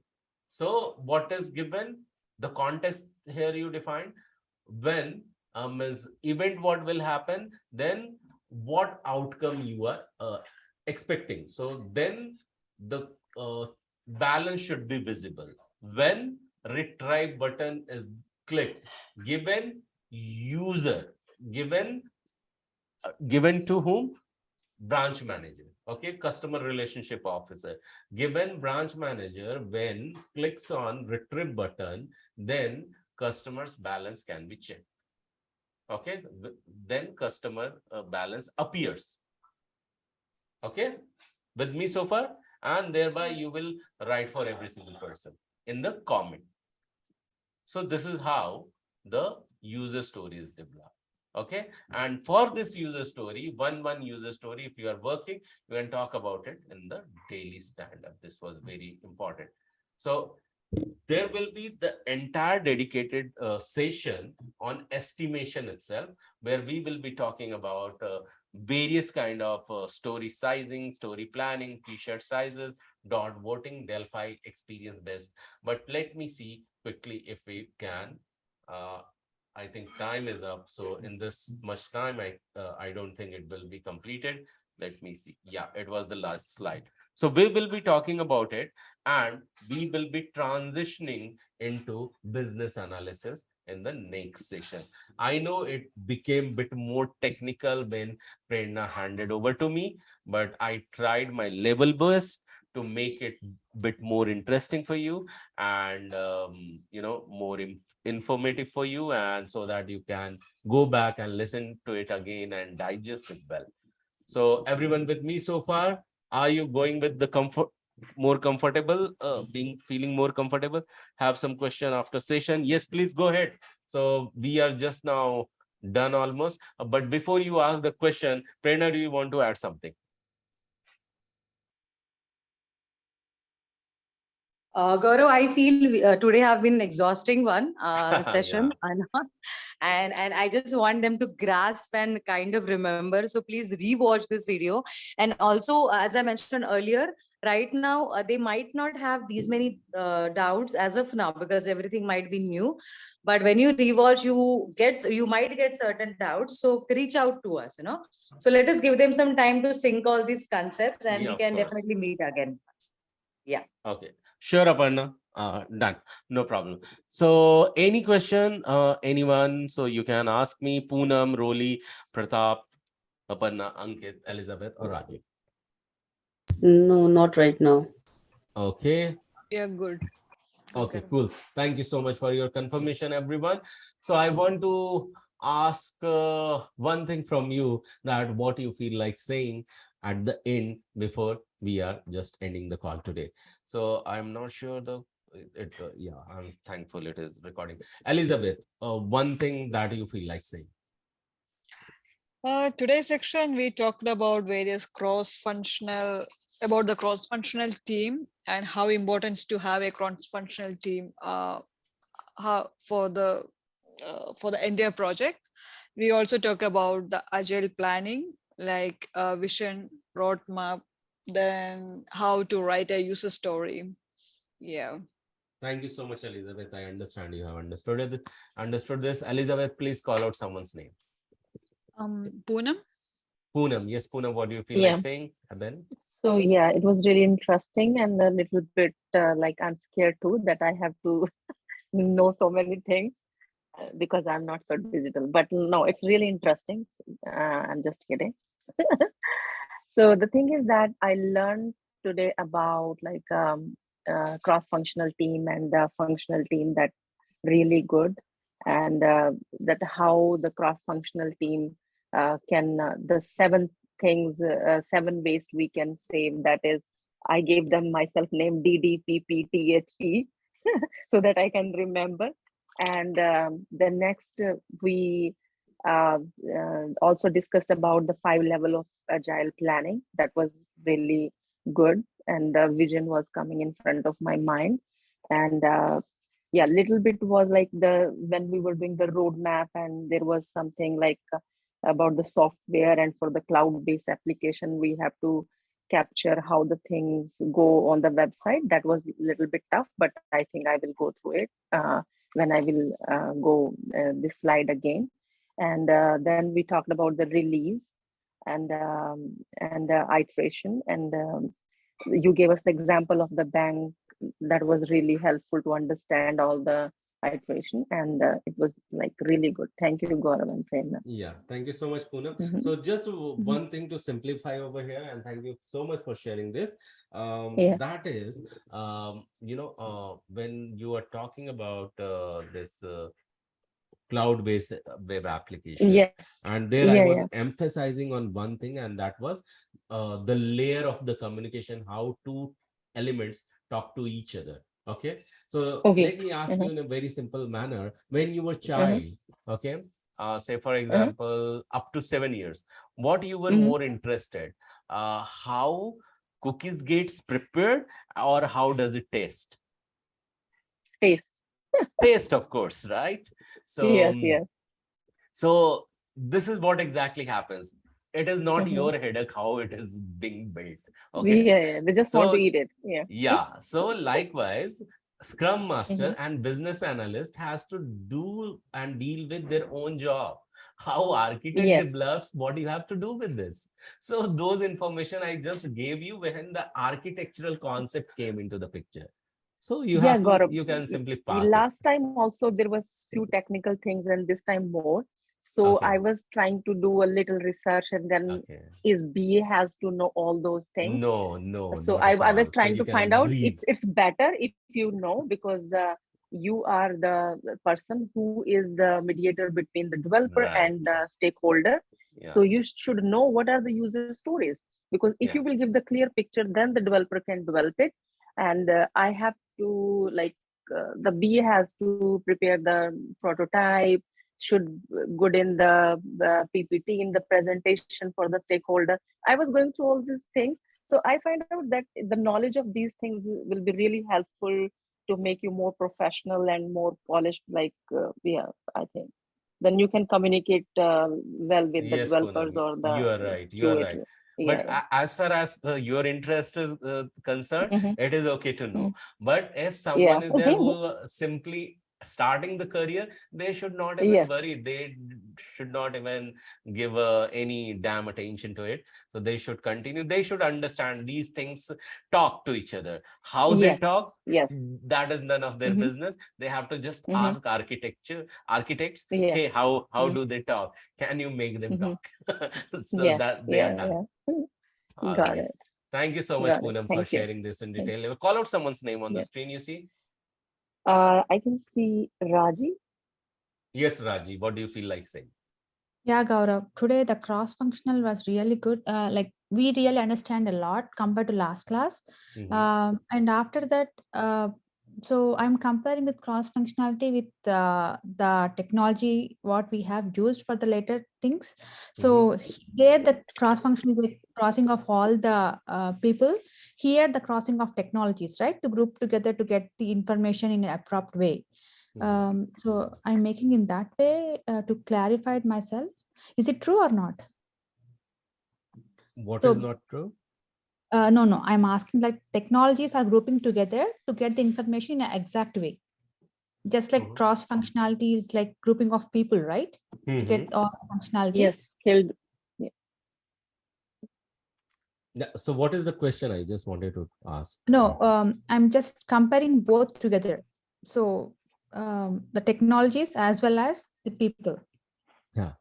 So what is given? The context here you define. When is event, what will happen, then what outcome you are expecting. So then the balance should be visible. When retrieve button is clicked, given user, given given to whom? Branch manager. Okay, customer relationship officer. Given branch manager, when clicks on retrieve button, then customer's balance can be checked. Okay, then customer balance appears. Okay, with me so far? And thereby you will write for every single person in the comment. So this is how the user story is developed. Okay, and for this user story, one user story, if you are working, you can talk about it in the daily stand-up. This was very important. So there will be the entire dedicated session on estimation itself, where we will be talking about various kind of story sizing, story planning, t-shirt sizes, dot voting, Delphi experience based. But let me see quickly if we can. I think time is up. So in this much time, I don't think it will be completed. Let me see. Yeah, it was the last slide. So we will be talking about it, and we will be transitioning into business analysis in the next session. I know it became a bit more technical when Prerna handed over to me, but I tried my level best to make it a bit more interesting for you, and more informative for you, and so that you can go back and listen to it again and digest it well. So everyone with me so far, are you going with the more comfortable, feeling more comfortable? Have some question after session? Yes, please go ahead. So we are just now done almost. But before you ask the question, Prerna, do you want to add something? Gaurav, I feel today have been exhausting one session, Yeah. and I just want them to grasp and kind of remember. So please rewatch this video. And also, as I mentioned earlier, right now they might not have these many doubts as of now because everything might be new. But when you rewatch, you might get certain doubts. So reach out to us, So let us give them some time to sync all these concepts, and Yeah, we of can course. definitely meet again. Yeah. Okay. Sure, Aparna. Done. No problem. So any question, anyone, so you can ask me, Poonam, Roli, Pratap, Aparna, Ankit, Elizabeth, or Rajiv. No, not right now. Okay. Yeah, good. Okay, cool. Thank you so much for your confirmation, everyone. So I want to ask one thing from you, that what you feel like saying at the end before we are just ending the call today. So I'm not sure yeah, I'm thankful it is recording. Elizabeth, one thing that you feel like saying. Today's section, we talked about various about the cross-functional team and how important to have a cross-functional team for the entire project. We also talk about the agile planning, like vision, roadmap, then how to write a user story. Yeah. Thank you so much, Elizabeth. I understand you have understood it. Understood this. Elizabeth, please call out someone's name. Poonam? Poonam. Yes, Poonam, what do you feel like Yeah. saying? And then? So yeah, it was really interesting and a little bit like I'm scared too that I have to know so many things because I'm not so digital. But no, it's really interesting. I'm just kidding. So the thing is that I learned today about like cross-functional team and the functional team that really good, and that how the cross-functional team can the seven ways we can save. That is, I gave them myself name DDPPTHE so that I can remember. And the next we also discussed about the 5 level of agile planning. That was really good, and the vision was coming in front of my mind. And yeah, little bit was like the when we were doing the roadmap, and there was something like about the software, and for the cloud-based application we have to capture how the things go on the website. That was a little bit tough, but I think I will go through it when I will go this slide again. And then we talked about the release and iteration, and you gave us the example of the bank. That was really helpful to understand all the iteration, and it was like really good. Thank you, Gaurav and Prerna. Yeah, thank you so much, Poonam. Mhm. So just one thing to simplify over here, and thank you so much for sharing this. Yeah. That is, when you are talking about this cloud-based web application, Yeah. and there I was Yeah. emphasizing on one thing, and that was the layer of the communication, how two elements talk to each other. Okay, so Okay. let me ask you in a very simple manner. When you were Uh-huh. child, okay, say for Uh-huh. example up to 7 years, what you were Mhm. more interested, how cookies gets prepared, or how does it taste? Taste. Taste, of course, right? So Yes. Yes. so this is what exactly happens. It is not Mhm. your headache how it is being built. Yeah. Okay. Yeah. They just want to So eat it. Yeah. yeah. So likewise, Scrum Master Mhm. and business analyst has to do and deal with their own job. How architect Yes. develops, what you have to do with this. So those information I just gave you when the architectural concept came into the picture. So you Yeah, have to, Gaurav. you can simply park it. Last time also there was few technical things, and this time more. So Okay. I was trying to do a little research, and then Okay. is BA has to know all those things. No, no, So not at I was all. So trying you to find can out. breathe. It's better if you know, because you are the person who is the mediator between the developer Right. and the stakeholder. Yeah. So you should know what are the user stories, because if Yeah. you will give the clear picture, then the developer can develop it. And I have to like the BA has to prepare the prototype, should good in the PPT, in the presentation for the stakeholder. I was going through all these things, so I find out that the knowledge of these things will be really helpful to make you more professional and more polished. Like, yeah, I think then you can communicate well with the Yes, developers Poonam, or you the are right. You are QA. right. But Yeah, yeah. as far as your interest is concerned, Mm-hmm. it is okay to know. But if Yeah. someone is there who simply starting the career, they should not even Yes. worry. They should not even give any damn attention to it. So they should continue. They should understand these things talk to each other. How they Yes. talk, Yes. that is none of their Mm-hmm. business. They have to just Mm-hmm. ask architects, Yeah. hey, how Mm-hmm. do they talk? Can you make them Mm-hmm. talk? So Yeah. that they are Yeah. done. Yeah. All Got right. it. Thank you so much, Got it. Poonam, for Thank you. sharing this in Thank detail. Call out someone's name on you. the Yeah. screen, you see? I can see Raji. Yes, Raji, what do you feel like saying? Yeah, Gaurav. Today the cross-functional was really good. Like we really understand a lot compared to last class. Mhm. And after that, so I'm comparing with cross-functionality with the technology what we have used for the later things. Mhm. So there the cross-function is like crossing of all the people. Here the crossing of technologies, right? To group together to get the information in an abrupt way. Mhm. So I'm making in that way to clarify it myself. Is it true or not? What is So not true? no, no, I'm asking like technologies are grouping together to get the information in an exact way. Just like Mhm. cross functionality is like grouping of people, right? To Mhm. get all the functionalities. Yes, skilled. Yeah. Yeah, so what is the question? I just wanted to ask. No, I'm just comparing both together. So the technologies as well as the people. Yeah.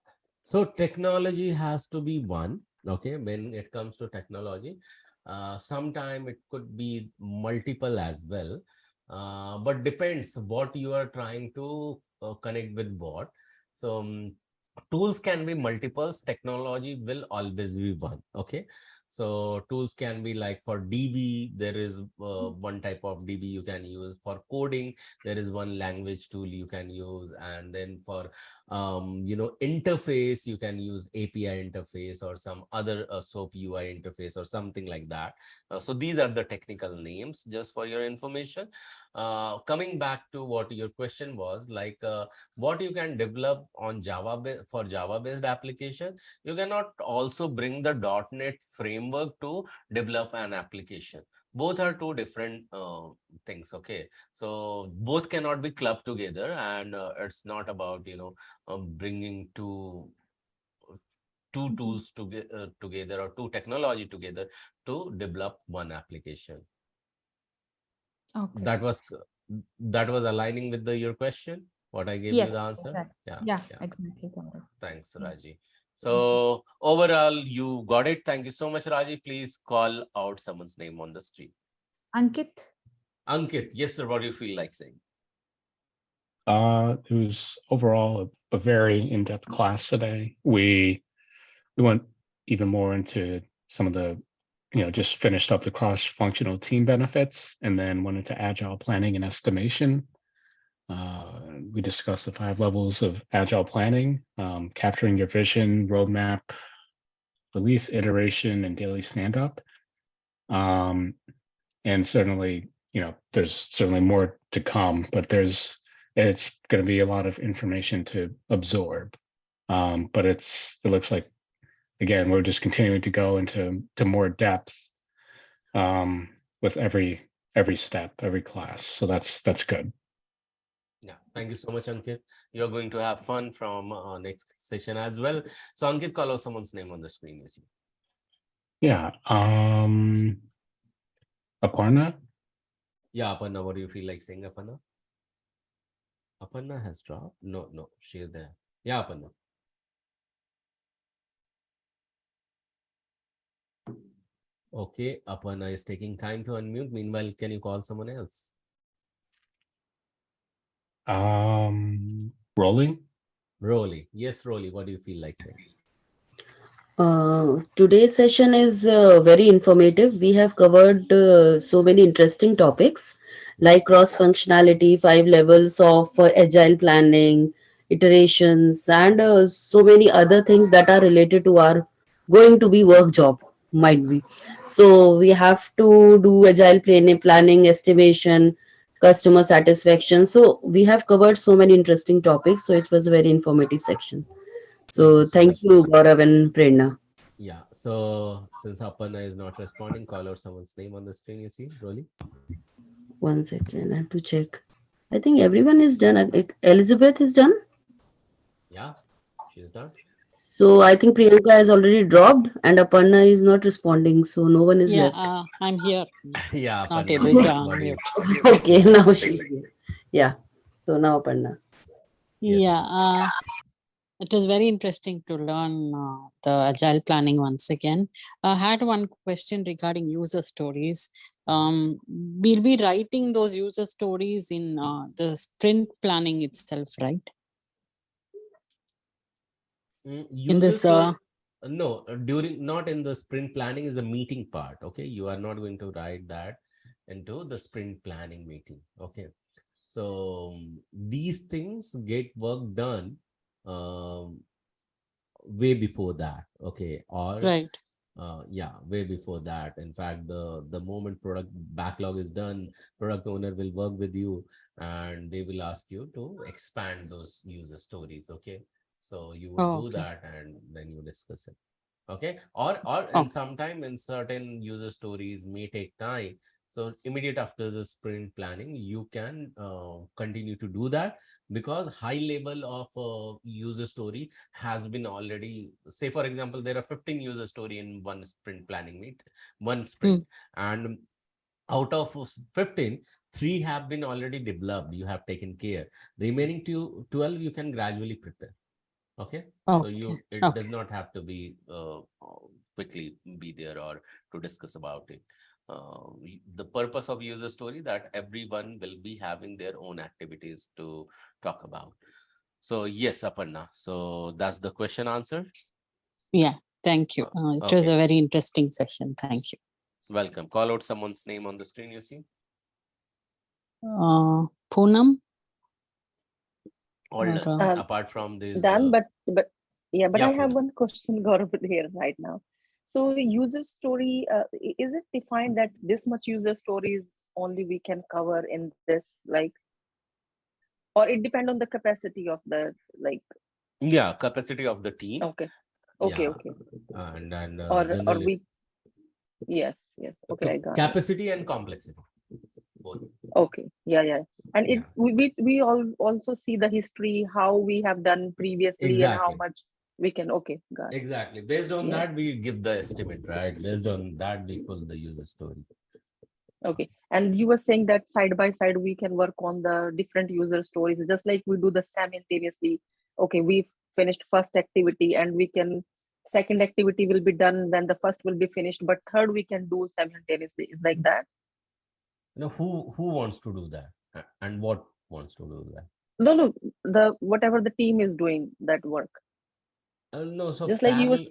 So technology has to be one, okay, when it comes to technology. Sometime it could be multiple as well, but depends what you are trying to connect with what. So tools can be multiples, technology will always be one, okay. So tools can be like for DB, there is one type of DB you can use. For coding, there is one language tool you can use. And then for interface, you can use API interface or some other SOAP UI interface or something like that. So these are the technical names, just for your information. Coming back to what your question was, like what you can develop on for Java based application, you cannot also bring the .NET framework to develop an application. Both are two different things, okay. So both cannot be clubbed together, and it's not about bringing two Mhm. tools together, or two technology together to develop one application. Okay. That was aligning with your question, what I gave you Yes, the answer. exactly. Yeah, Yeah, yeah. exactly. Gaurav. Thanks, Yeah. Raji. Thank you. So overall, you got it. Thank you so much, Raji. Please call out someone's name on the street. Ankit. Ankit, yes, sir. What do you feel like saying? It was overall a very in-depth class today. We went even more into some of the, just finished up the cross-functional team benefits, and then went into agile planning and estimation. We discussed the 5 levels of agile planning, capturing your vision, roadmap, release, iteration, and daily stand-up. And certainly, there's certainly more to come, but it's going to be a lot of information to absorb. But it looks like, again, we're just continuing to go into more depth with every step, every class. So that's good. Yeah, thank you so much, Ankit. You're going to have fun from next session as well. So Ankit, call out someone's name on the screen, you see. Yeah. Aparna. Yeah, Aparna, what do you feel like saying, Aparna? Aparna has dropped. No, no, she is there. Yeah, Aparna. Okay, Aparna is taking time to unmute. Meanwhile, can you call someone else? Rolling. Rolly. Yes, Rolly, what do you feel like saying? Today's session is very informative. We have covered so many interesting topics like cross functionality, 5 levels of agile planning, iterations, and so many other things that are related to our going to be work job, might be. So, we have to do agile planning, estimation, customer satisfaction. So, we have covered so many interesting topics. So, it was a very informative section. Thank you So, so thank much, you, Rolly. Gaurav and Prerna. Yeah, so since Aparna is not responding, call out someone's name on the screen, you see, Rolly. 1 second, I have to check. I think everyone is done. Elizabeth is done. Yeah, she's done. So I think Priyanka has already dropped and Aparna is not responding. So no one is Yeah, left. I'm here. Yeah, Not Aparna, able to yes, what do you unmute. Okay, feel like now saying? she's here. Yeah. So now Aparna. Yes, Yeah, Aparna. it was very interesting to learn the agile planning once again. I had one question regarding user stories. We'll be writing those user stories in the sprint planning itself, right? in User this? story, no, during, not in the sprint planning is a meeting part. Okay, you are not going to write that into the sprint planning meeting. Okay, so these things get work done um, way before that. Okay, or Right. yeah, way before that. In fact, the moment product backlog is done, product owner will work with you and they will ask you to expand those user stories. Okay, so you would Oh, do okay. that and then you discuss it. Okay, or and Okay. sometime in certain user stories may take time, so immediate after the sprint planning you can continue to do that, because high level of user story has been already, say for example there are 15 user story in one sprint planning meet, one sprint, and out of 15, 3 have been already developed, you have taken care, remaining 12 you can gradually prepare. Okay, so Okay. you, it does Okay. not have to be quickly be there or to discuss about it. The purpose of user story that everyone will be having their own activities to talk about. So yes, Aparna, so that's the question answer. Yeah. Thank you. It was Okay, a very interesting session. Thank you. welcome. Call out someone's name on the screen, you see. Poonam. All Or, done apart from this. Done, but yeah, but Yeah, I have Poonam. one question, Gaurav, here right now. So user story, is it defined that this much user stories only we can cover in this, like, or it depend on the capacity of the, like? Yeah, capacity of the team. Okay, okay, Yeah, okay. and Or generally we, yes, yes. Okay, I got it. capacity and complexity both. Okay, yeah, yeah. And it Yeah, we all also see the history, how we have done previously and how exactly. much we can. Okay, got it. Exactly. Based on Yeah. that, we give the estimate, right? Based on that, we pull the user story. Okay. And you were saying that side by side we can work on the different user stories, just like we do the simultaneously. Okay, we finished first activity and we can, second activity will be done when the first will be finished, but third we can do simultaneously. It's like that. You know, who wants to do that, and what wants to do that? No, no, the whatever the team is doing that work. No, so Just like you was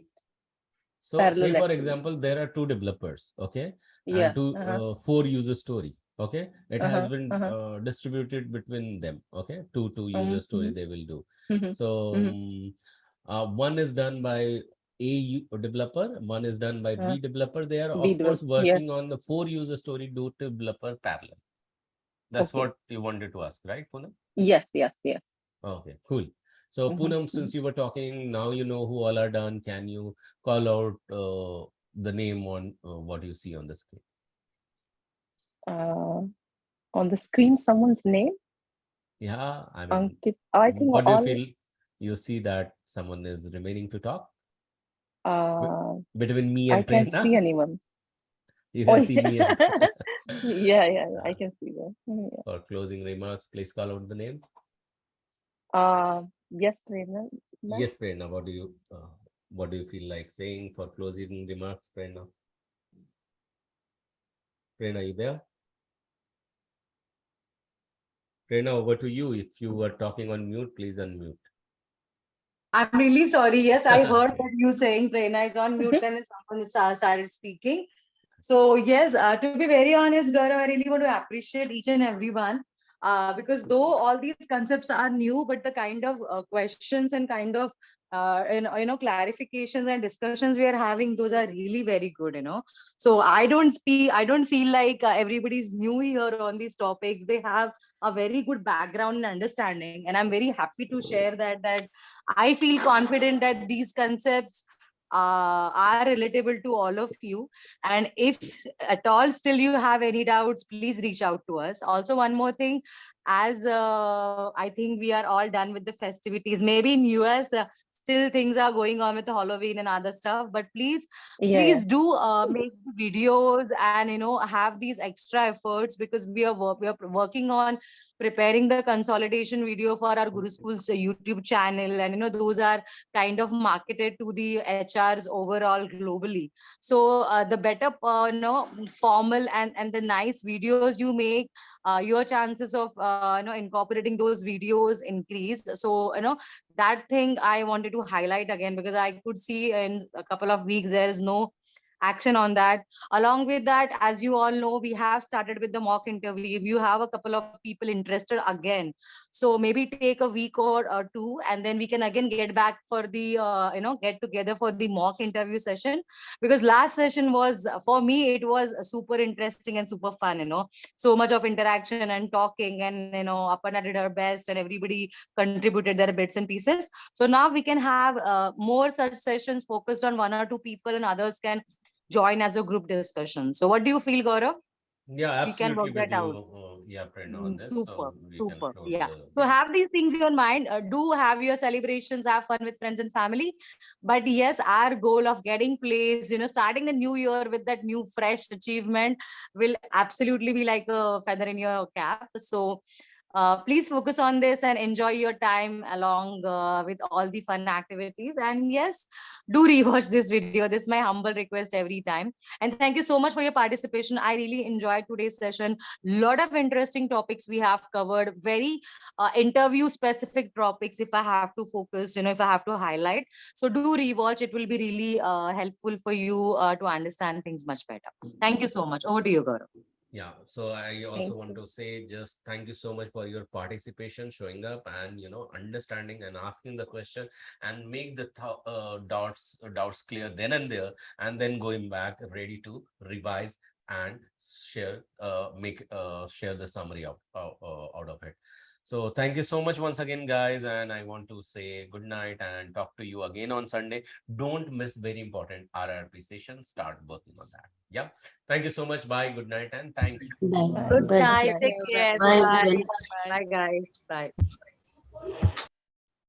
So say parallel for actually. example, there are 2 developers, okay, and Yeah. 4 user story, okay. It has Uh-huh. been Uh-huh. distributed between them, okay. Two user story Mm-hmm. they will do. Mm-hmm. So Mm-hmm. one is done by developer, one is done by Uh, B developer. They are be of done. course Yes. working on the 4 user story, 2 developer parallel. That's Okay. what you wanted to ask, right, Poonam? Yes, yes, yes. Okay, cool. So Mm-hmm. Poonam, Mm-hmm. since you were talking, now you know who all are done. Can you call out the name on what you see on the screen? On the screen, someone's name, Yeah, I mean, Ankit. I think what do you all. feel? You see that someone is remaining to talk Uh, between me I and can't Prerna? see anyone. You Oh can see yeah, me and yeah, yeah. I uh, can see that. Yeah. for closing remarks, please call out the name. Yes, Prerna, ma'am. Yes, Prerna, what do you feel like saying for closing remarks, Prerna? Prerna, you there? Prerna, over to you. If you were talking on mute, please unmute. I'm really sorry. Yes, I heard Okay. what you saying. Prerna is on mute and someone started speaking. So yes, to be very honest, Gaurav, I really want to appreciate each and everyone because though all these concepts are new, but the kind of questions and kind of clarifications and discussions we are having, those are really very good. So I don't feel like everybody's new here on these topics. They have a very good background and understanding, and I'm very happy to share that I feel confident that these concepts are relatable to all of you. And if at all still you have any doubts, please reach out to us. Also, one more thing, as I think we are all done with the festivities. Maybe in US, still things are going on with the Halloween and other stuff. But Yeah, yeah. please do make videos and have these extra efforts because we are working on preparing the consolidation video for our Guru School's YouTube channel, and those are kind of marketed to the HRs overall globally. So the better formal and the nice videos you make, your chances of incorporating those videos increase. So that thing I wanted to highlight again, because I could see in a couple of weeks there is no action on that. Along with that, as you all know, we have started with the mock interview. If you have a couple of people interested again, so maybe take a week or two, and then we can again get back for the get together for the mock interview session. Because last session was, for me, it was super interesting and super fun, so much of interaction and talking, and Aparna did her best and everybody contributed their bits and pieces. So now we can have more such sessions focused on one or two people, and others can join as a group discussion. So what do you feel, Gaurav? Yeah, We can absolutely work with that out. you, yeah, Prerna, on this. Super, So we can super. close Yeah. the So video. have these things in mind. Do have your celebrations, have fun with friends and family. But yes, our goal of getting placed, starting the new year with that new fresh achievement will absolutely be like a feather in your cap. So please focus on this and enjoy your time along with all the fun activities. And yes, do rewatch this video. This is my humble request every time. And thank you so much for your participation. I really enjoyed today's session. Lot of interesting topics we have covered. Very interview specific topics. If I have to focus, if I have to highlight, so do rewatch. It will be really helpful for you to understand things much better. Thank you so much. Over to you, Gaurav. Yeah, so I also Thank want you. to say just thank you so much for your participation, showing up, and understanding and asking the question, and make the doubts clear then and there, and then going back ready to revise and share share the summary out of it. So thank you so much once again, guys, and I want to say good night and talk to you again on Sunday. Don't miss very important RRP session. Start working on that. Yeah. Thank you so much. Bye. Good night and thank you. Bye. Good Bye. night. Thank Take you. care. Bye, Bye. everyone. Bye. Bye, guys. Bye.